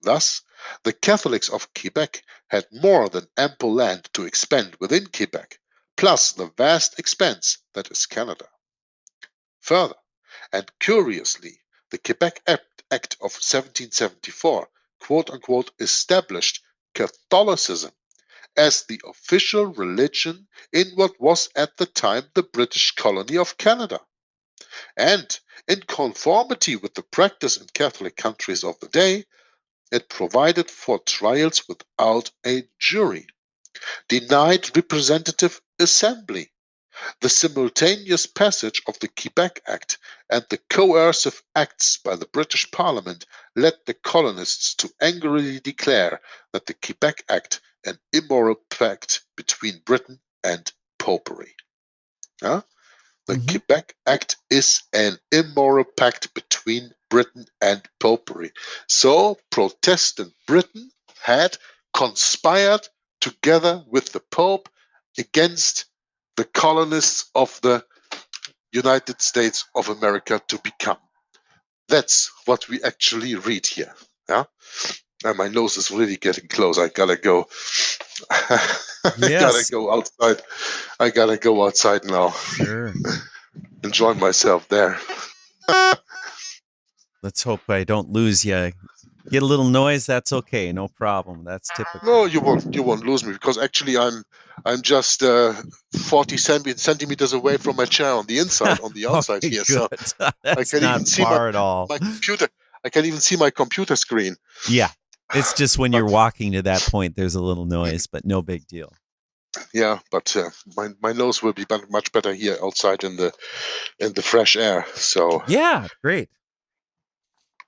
Thus, the Catholics of Quebec had more than ample land to expend within Quebec, plus the vast expanse that is Canada. Further, and curiously, the Quebec Act of 1774, quote-unquote, established Catholicism as the official religion in what was at the time the British colony of Canada. And in conformity with the practice in Catholic countries of the day, It provided for trials without a jury, denied representative assembly. The simultaneous passage of the Quebec Act and the coercive acts by the British Parliament led the colonists to angrily declare that the Quebec Act an immoral pact between Britain and Popery. Huh? The Quebec Act is an immoral pact between Britain and Popery. So Protestant Britain had conspired together with the Pope against the colonists of the United States of America to become. That's what we actually read here. Yeah? And my nose is really getting close. I gotta go. Yes. I gotta go outside now. Sure. Enjoy myself there. Let's hope I don't lose you. Get a little noise, that's okay, no problem. That's typical. No, you won't lose me, because actually I'm just 40 centimeters away from my chair on the inside, on the outside here. So That's I can not even see far at all. my computer. I can even see my computer screen. Yeah. It's just when you're walking to that point, there's a little noise, but no big deal. Yeah, but my nose will be much better here outside in the fresh air. So Yeah, great.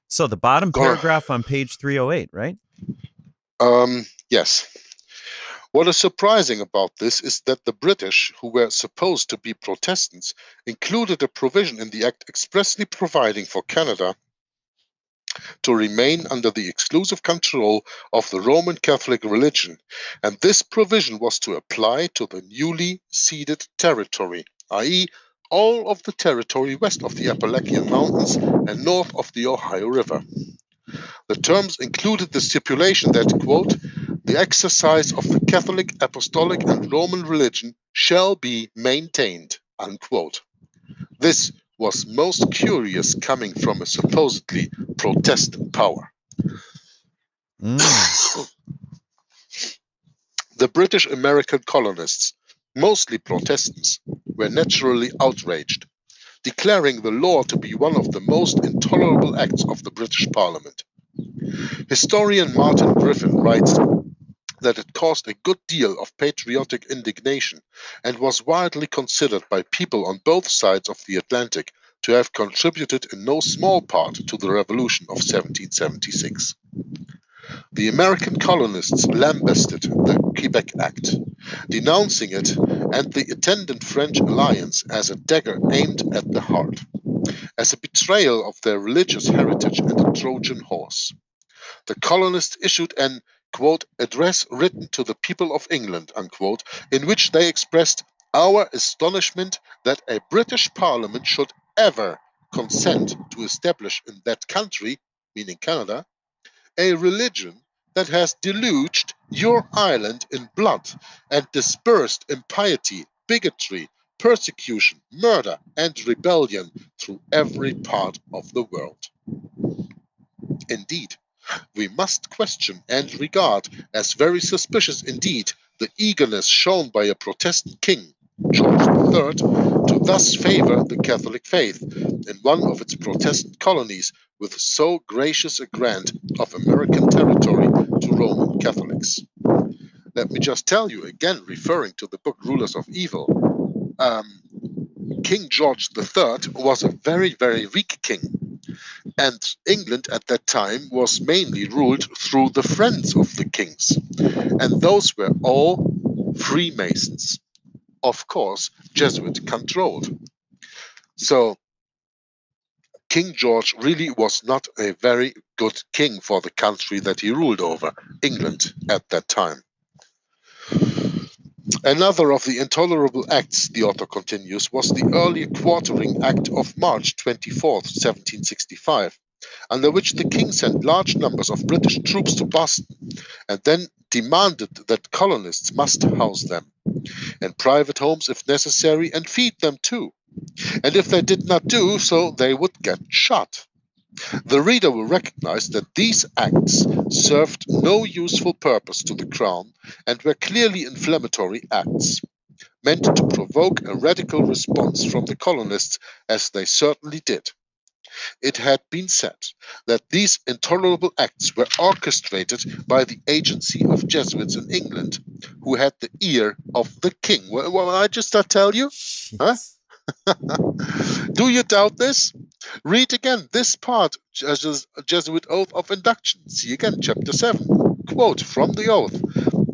So the bottom paragraph on page 308, right? Yes. What is surprising about this is that the British, who were supposed to be Protestants, included a provision in the Act expressly providing for Canada to remain under the exclusive control of the Roman Catholic religion, and this provision was to apply to the newly ceded territory, i.e., all of the territory west of the Appalachian Mountains and north of the Ohio River. The terms included the stipulation that, quote, the exercise of the Catholic, Apostolic, and Roman religion shall be maintained, unquote. This was most curious coming from a supposedly Protestant power. The British American colonists, mostly Protestants, were naturally outraged, declaring the law to be one of the most intolerable acts of the British Parliament. Historian Martin Griffin writes that it caused a good deal of patriotic indignation and was widely considered by people on both sides of the Atlantic to have contributed in no small part to the Revolution of 1776. The American colonists lambasted the Quebec Act, denouncing it and the attendant French alliance as a dagger aimed at the heart, as a betrayal of their religious heritage and a Trojan horse. The colonists issued an, quote, address written to the people of England, unquote, in which they expressed our astonishment that a British Parliament should ever consent to establish in that country, meaning Canada, a religion that has deluged your island in blood and dispersed impiety, bigotry, persecution, murder, and rebellion through every part of the world. Indeed, we must question and regard as very suspicious indeed the eagerness shown by a Protestant king, George III, to thus favor the Catholic faith in one of its Protestant colonies with so gracious a grant of American territory to Roman Catholics. Let me just tell you, again referring to the book Rulers of Evil, King George III was a very, very weak king. And England at that time was mainly ruled through the friends of the kings. And those were all Freemasons. Of course, Jesuit controlled. So King George really was not a very good king for the country that he ruled over, England, at that time. Another of the intolerable acts, the author continues, was the early Quartering Act of March 24, 1765, under which the king sent large numbers of British troops to Boston and then demanded that colonists must house them in private homes if necessary and feed them too. And if they did not do so, they would get shot. The reader will recognize that these acts served no useful purpose to the crown and were clearly inflammatory acts, meant to provoke a radical response from the colonists, as they certainly did. It had been said that these intolerable acts were orchestrated by the agency of Jesuits in England, who had the ear of the king. Well, I just tell you? Huh? Do you doubt this? Read again this part, Jesuit Oath of Induction. See again, chapter 7. Quote from the oath: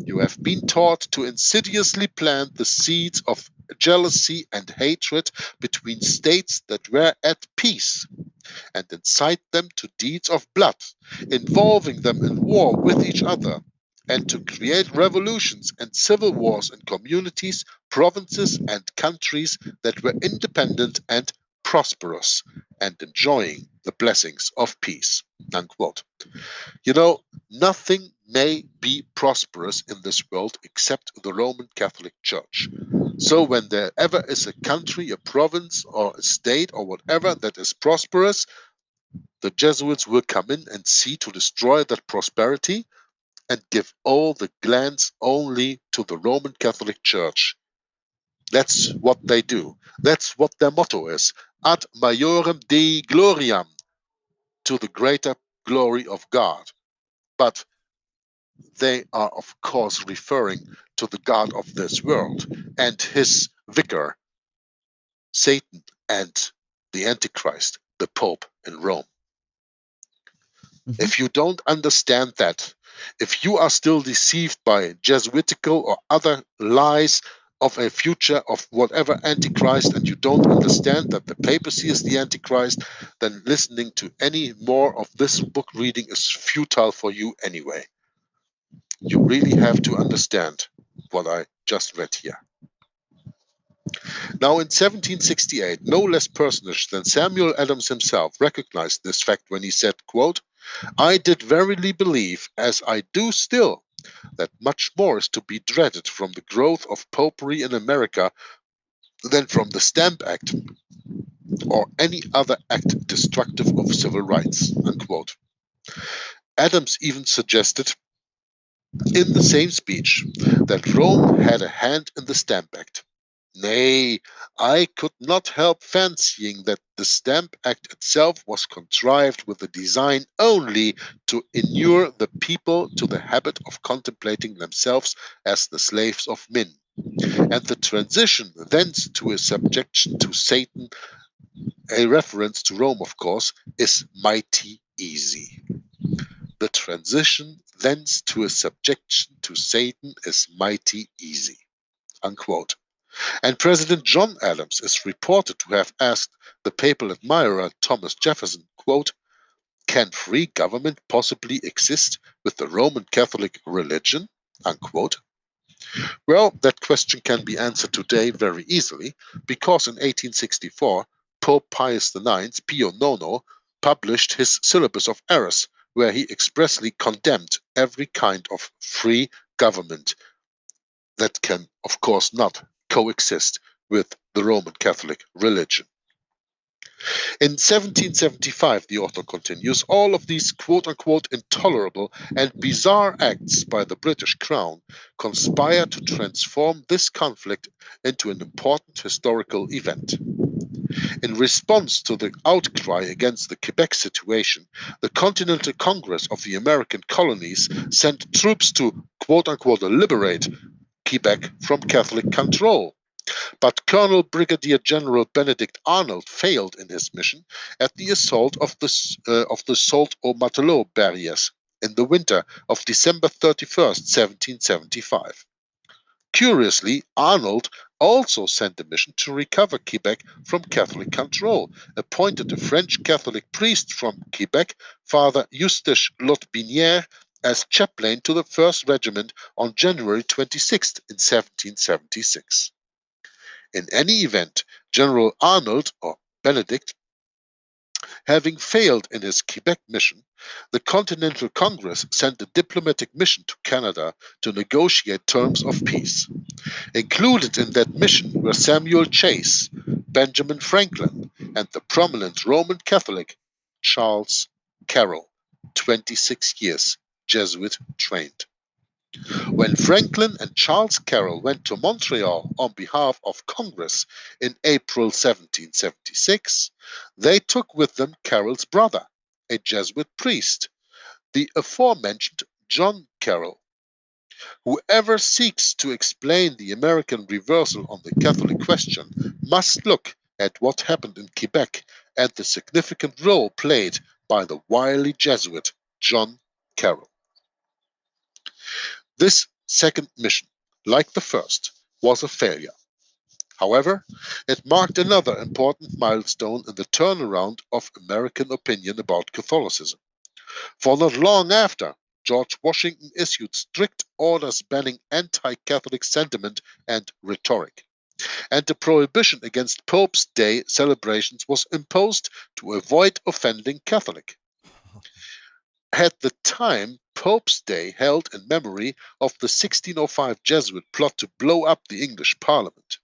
"You have been taught to insidiously plant the seeds of jealousy and hatred between states that were at peace, and incite them to deeds of blood, involving them in war with each other, and to create revolutions and civil wars in communities, provinces, and countries that were independent and prosperous, and enjoying the blessings of peace." Unquote. You know, nothing may be prosperous in this world except the Roman Catholic Church. So when there ever is a country, a province, or a state, or whatever that is prosperous, the Jesuits will come in and see to destroy that prosperity and give all the glance only to the Roman Catholic Church. That's what they do. That's what their motto is. Ad majorem Dei gloriam, to the greater glory of God. But they are, of course, referring to the God of this world and his vicar, Satan, and the Antichrist, the Pope in Rome. If you don't understand that, if you are still deceived by Jesuitical or other lies of a future of whatever Antichrist, and you don't understand that the papacy is the Antichrist, then listening to any more of this book reading is futile for you anyway. You really have to understand what I just read here. Now, in 1768, no less personage than Samuel Adams himself recognized this fact when he said, quote, "I did verily believe, as I do still, that much more is to be dreaded from the growth of popery in America than from the Stamp Act or any other act destructive of civil rights." Unquote. Adams even suggested in the same speech that Rome had a hand in the Stamp Act. Nay, I could not help fancying that the Stamp Act itself was contrived with the design only to inure the people to the habit of contemplating themselves as the slaves of men, and the transition thence to a subjection to Satan, a reference to Rome, of course, is mighty easy. The transition thence to a subjection to Satan is mighty easy. Unquote. And President John Adams is reported to have asked the papal admirer Thomas Jefferson, quote, "Can free government possibly exist with the Roman Catholic religion?" Unquote. Well, that question can be answered today very easily, because in 1864, Pope Pius IX, Pio IX, published his Syllabus of Errors, where he expressly condemned every kind of free government that can, of course, not coexist with the Roman Catholic religion. In 1775, the author continues, all of these quote-unquote intolerable and bizarre acts by the British Crown conspire to transform this conflict into an important historical event. In response to the outcry against the Quebec situation, the Continental Congress of the American Colonies sent troops to quote-unquote liberate Quebec from Catholic control. But Colonel Brigadier General Benedict Arnold failed in his mission at the assault of the Sault au Matelot barriers in the winter of December 31st, 1775. Curiously, Arnold also sent a mission to recover Quebec from Catholic control, appointed a French Catholic priest from Quebec, Father Eustache Lotbinière, as chaplain to the 1st Regiment on January 26th in 1776. In any event, General Arnold, or Benedict, having failed in his Quebec mission, the Continental Congress sent a diplomatic mission to Canada to negotiate terms of peace. Included in that mission were Samuel Chase, Benjamin Franklin, and the prominent Roman Catholic Charles Carroll, 26 years Jesuit trained. When Franklin and Charles Carroll went to Montreal on behalf of Congress in April 1776, they took with them Carroll's brother, a Jesuit priest, the aforementioned John Carroll. Whoever seeks to explain the American reversal on the Catholic question must look at what happened in Quebec and the significant role played by the wily Jesuit John Carroll. This second mission, like the first, was a failure. However, it marked another important milestone in the turnaround of American opinion about Catholicism. For not long after, George Washington issued strict orders banning anti-Catholic sentiment and rhetoric, and a prohibition against Pope's Day celebrations was imposed to avoid offending Catholic. At the time, Pope's Day held in memory of the 1605 Jesuit plot to blow up the English Parliament.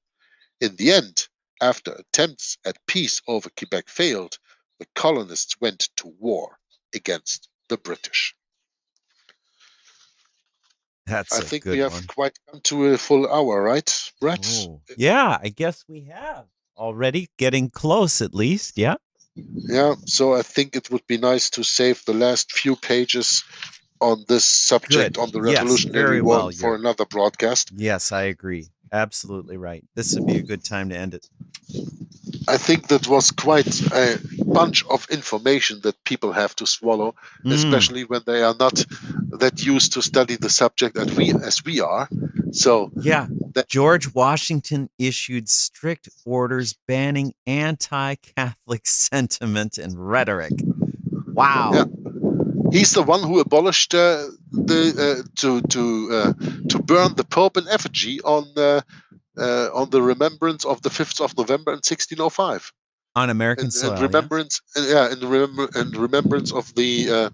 In the end, after attempts at peace over Quebec failed, the colonists went to war against the British. That's I a think good we have one. quite come to a full hour, right, Brett? Oh, yeah, I guess we have already getting close at least. Yeah. Yeah, so I think it would be nice to save the last few pages on this subject, Good. on the Yes, Revolutionary very War, well, for Jörg. another broadcast. Yes, I agree. Absolutely right. This would be a good time to end it. I think that was quite a bunch of information that people have to swallow, especially when they are not that used to study the subject as we are. So Yeah. that, George Washington issued strict orders banning anti-Catholic sentiment and rhetoric. Wow. yeah, he's the one who abolished to burn the Pope in effigy on the remembrance of the 5th of November in 1605. On American In soil. remembrance, in remembrance of the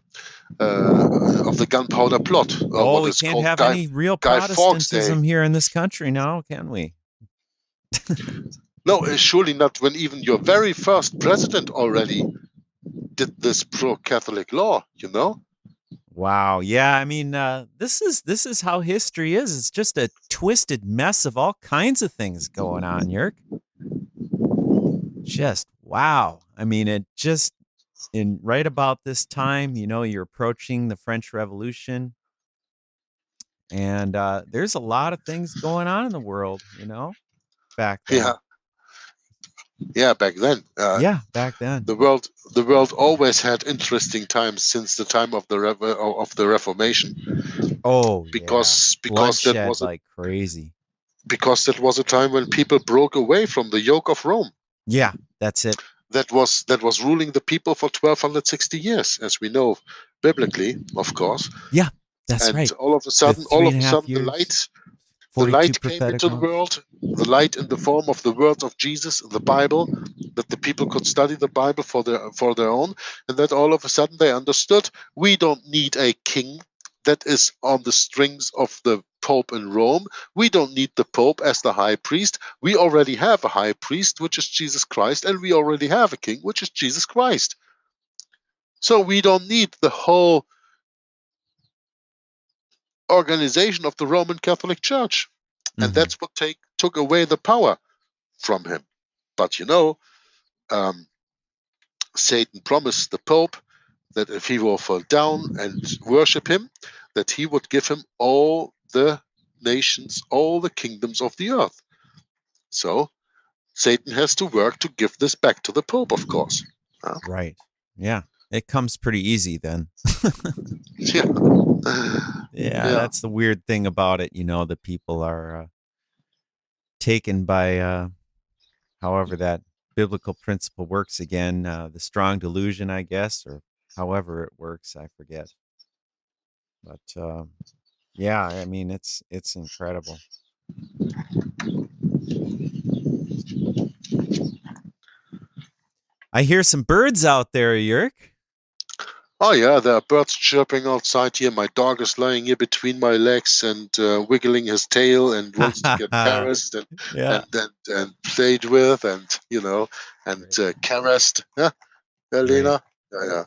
gunpowder plot. Oh, what we is can't called have Guy, any real Guy Fawkes Day. Protestantism here in this country now, can we? No, surely not. When even your very first president already did this pro-Catholic law, you know. Wow. Yeah. I mean, this is how history is. It's just a twisted mess of all kinds of things going on, Jörg. Just wow. I mean, it just in right about this time, you're approaching the French Revolution, and there's a lot of things going on in the world, back then. Yeah, back then. Back then. The world always had interesting times since the time of the Reformation. Oh, because bloodshed that was like crazy. Because that was a time when people broke away from the yoke of Rome. Yeah, that's it. That was ruling the people for 1260 years, as we know biblically, of course. Yeah, that's right. And all of a sudden, the light came into the world. The light in the form of the words of Jesus, the Bible, that the people could study the Bible for their own, and that all of a sudden they understood we don't need a king that is on the strings of the Pope in Rome. We don't need the Pope as the high priest. We already have a high priest, which is Jesus Christ, and we already have a king, which is Jesus Christ. So we don't need the whole organization of the Roman Catholic Church. And that's what took away the power from him. But Satan promised the Pope that if he will fall down and worship him, that he would give him all the nations, all the kingdoms of the earth. So Satan has to work to give this back to the Pope, of course. Right. Yeah. It comes pretty easy then. Yeah. Yeah, that's the weird thing about it. The people are taken by however that biblical principle works again, the strong delusion, I guess, or however it works, I forget. But yeah, I mean, it's incredible. I hear some birds out there, Jörg. Oh yeah, there are birds chirping outside here. My dog is lying here between my legs and wiggling his tail and wants to get caressed and played with and caressed. Yeah, Lena. Right.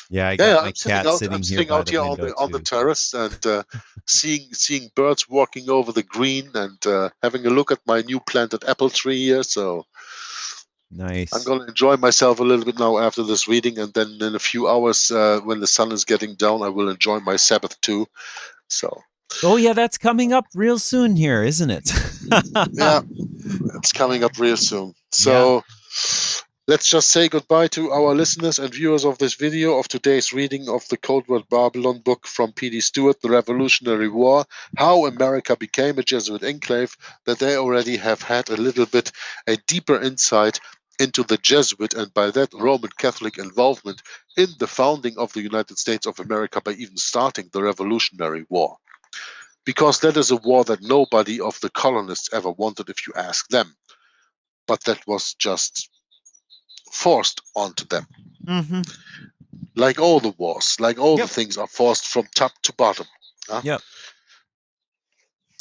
Yeah, I got my I'm cat I'm sitting sitting here by out the here window on the too. terrace and seeing birds walking over the green and having a look at my new planted apple tree here. So I'm Nice. going to enjoy myself a little bit now after this reading, and then in a few hours, when the sun is getting down, I will enjoy my Sabbath too. So Oh yeah, that's coming up real soon here, isn't it? yeah, it's coming up real soon. So let's just say goodbye to our listeners and viewers of this video of today's reading of the Cold War Babylon book from P.D. Stewart, The Revolutionary War, How America Became a Jesuit Enclave, that they already have had a little bit a deeper insight into the Jesuit and by that Roman Catholic involvement in the founding of the United States of America by even starting the Revolutionary War. Because that is a war that nobody of the colonists ever wanted if you ask them. But that was just forced onto them. Mm-hmm. Like all the wars, like all the things are forced from top to bottom. Huh? Yep.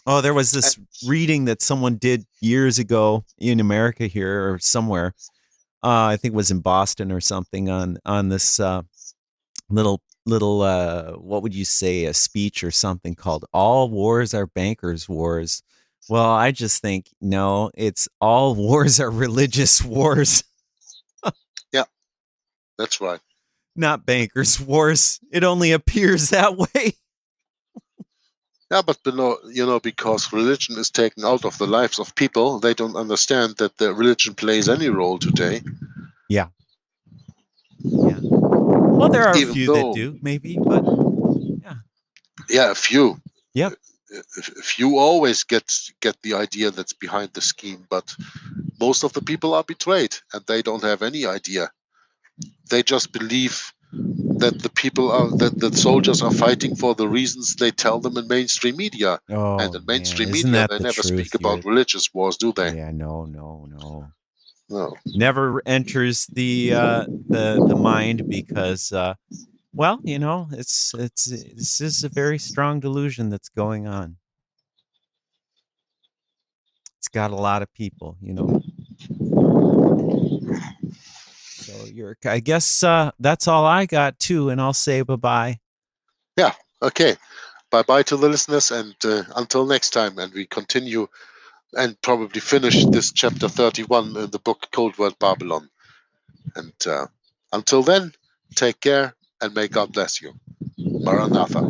Oh, there was this reading that someone did years ago in America here or somewhere. I think it was in Boston or something on this little what would you say, a speech or something called "All Wars Are Bankers' Wars." Well, I just think no, it's all wars are religious wars. Yeah, that's right. Not bankers' wars. It only appears that way. Yeah, but because religion is taken out of the lives of people, they don't understand that the religion plays any role today. Yeah. Well, there are Even a few though, that do, maybe, but yeah. Yeah, a few. Yep. A few always get the idea that's behind the scheme, but most of the people are betrayed, and they don't have any idea. They just believe that the people that soldiers are fighting for the reasons they tell them in mainstream media. Oh, and in mainstream man. Isn't media, that they the never truth speak about here? religious wars, do they? Yeah, no. No. Never enters the mind because well, it's this is a very strong delusion that's going on. It's got a lot of people, So I guess that's all I got too, and I'll say bye-bye. Yeah, okay. Bye-bye to the listeners, and until next time, and we continue and probably finish this chapter 31 in the book Cold War Babylon. And until then, take care, and may God bless you. Maranatha.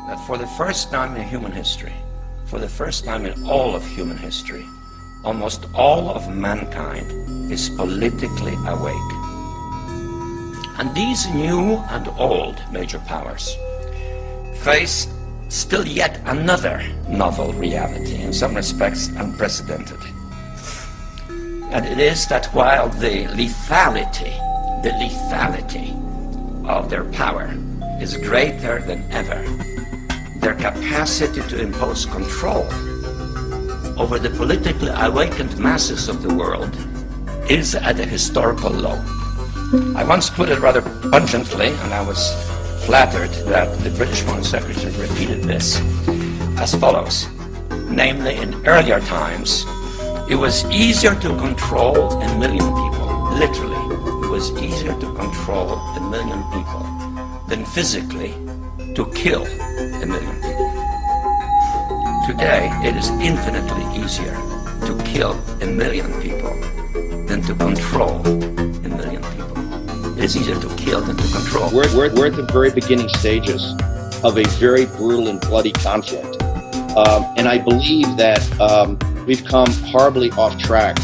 That for the first time in human history, for the first time in all of human history, almost all of mankind is politically awake. And these new and old major powers face still yet another novel reality, in some respects unprecedented. And it is that while the lethality of their power is greater than ever, their capacity to impose control over the politically awakened masses of the world is at a historical low. I once put it rather pungently, and I was flattered that the British Foreign Secretary repeated this, as follows. Namely, in earlier times, it was easier to control 1 million people, literally, it was easier to control 1 million people than physically to kill 1 million people. Today, it is infinitely easier to kill 1 million people than to control 1 million people. It is easier to kill than to control. We're at the very beginning stages of a very brutal and bloody conflict. And I believe that we've come horribly off track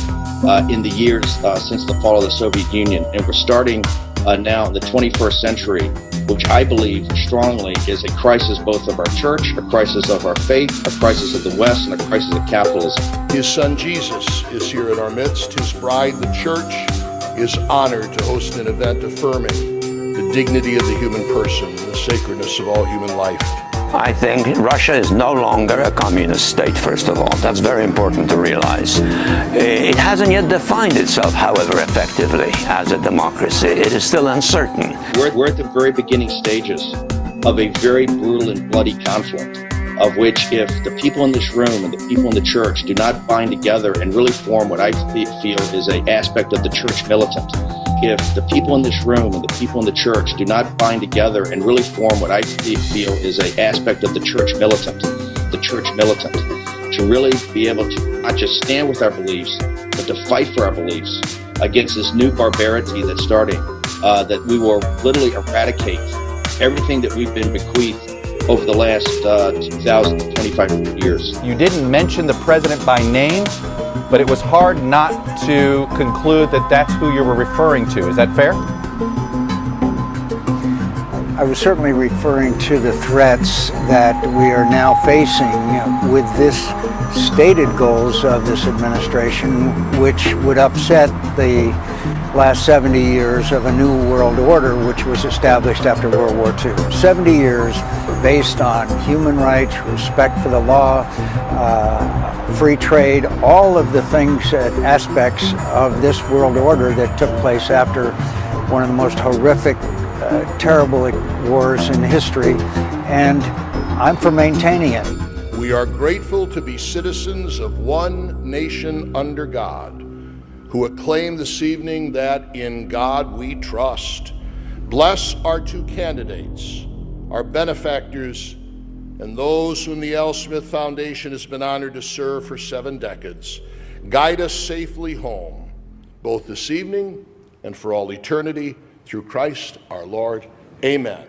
in the years since the fall of the Soviet Union. And we're starting now in the 21st century, which I believe strongly is a crisis both of our church, a crisis of our faith, a crisis of the West, and a crisis of capitalism. His son Jesus is here in our midst. His bride, the church, is honored to host an event affirming the dignity of the human person and the sacredness of all human life. I think Russia is no longer a communist state, first of all. That's very important to realize. It hasn't yet defined itself, however, effectively as a democracy. It is still uncertain. We're at the very beginning stages of a very brutal and bloody conflict, of which if the people in this room and the people in the church do not bind together and really form what I feel is an aspect of the church militant, if the people in this room and the people in the church do not bind together and really form what I feel is an aspect of the church militant, to really be able to not just stand with our beliefs, but to fight for our beliefs against this new barbarity that's starting, that we will literally eradicate everything that we've been bequeathed over the last 2,025 years. You didn't mention the president by name, but it was hard not to conclude that that's who you were referring to. Is that fair? I was certainly referring to the threats that we are now facing with this stated goals of this administration, which would upset the last 70 years of a new world order which was established after World War II. 70 years based on human rights, respect for the law, free trade, all of the things and aspects of this world order that took place after one of the most horrific, terrible wars in history, and I'm for maintaining it. We are grateful to be citizens of one nation under God, who acclaim this evening that in God we trust. Bless our two candidates, our benefactors, and those whom the L. Smith Foundation has been honored to serve for 7 decades. Guide us safely home, both this evening and for all eternity, through Christ our Lord. Amen.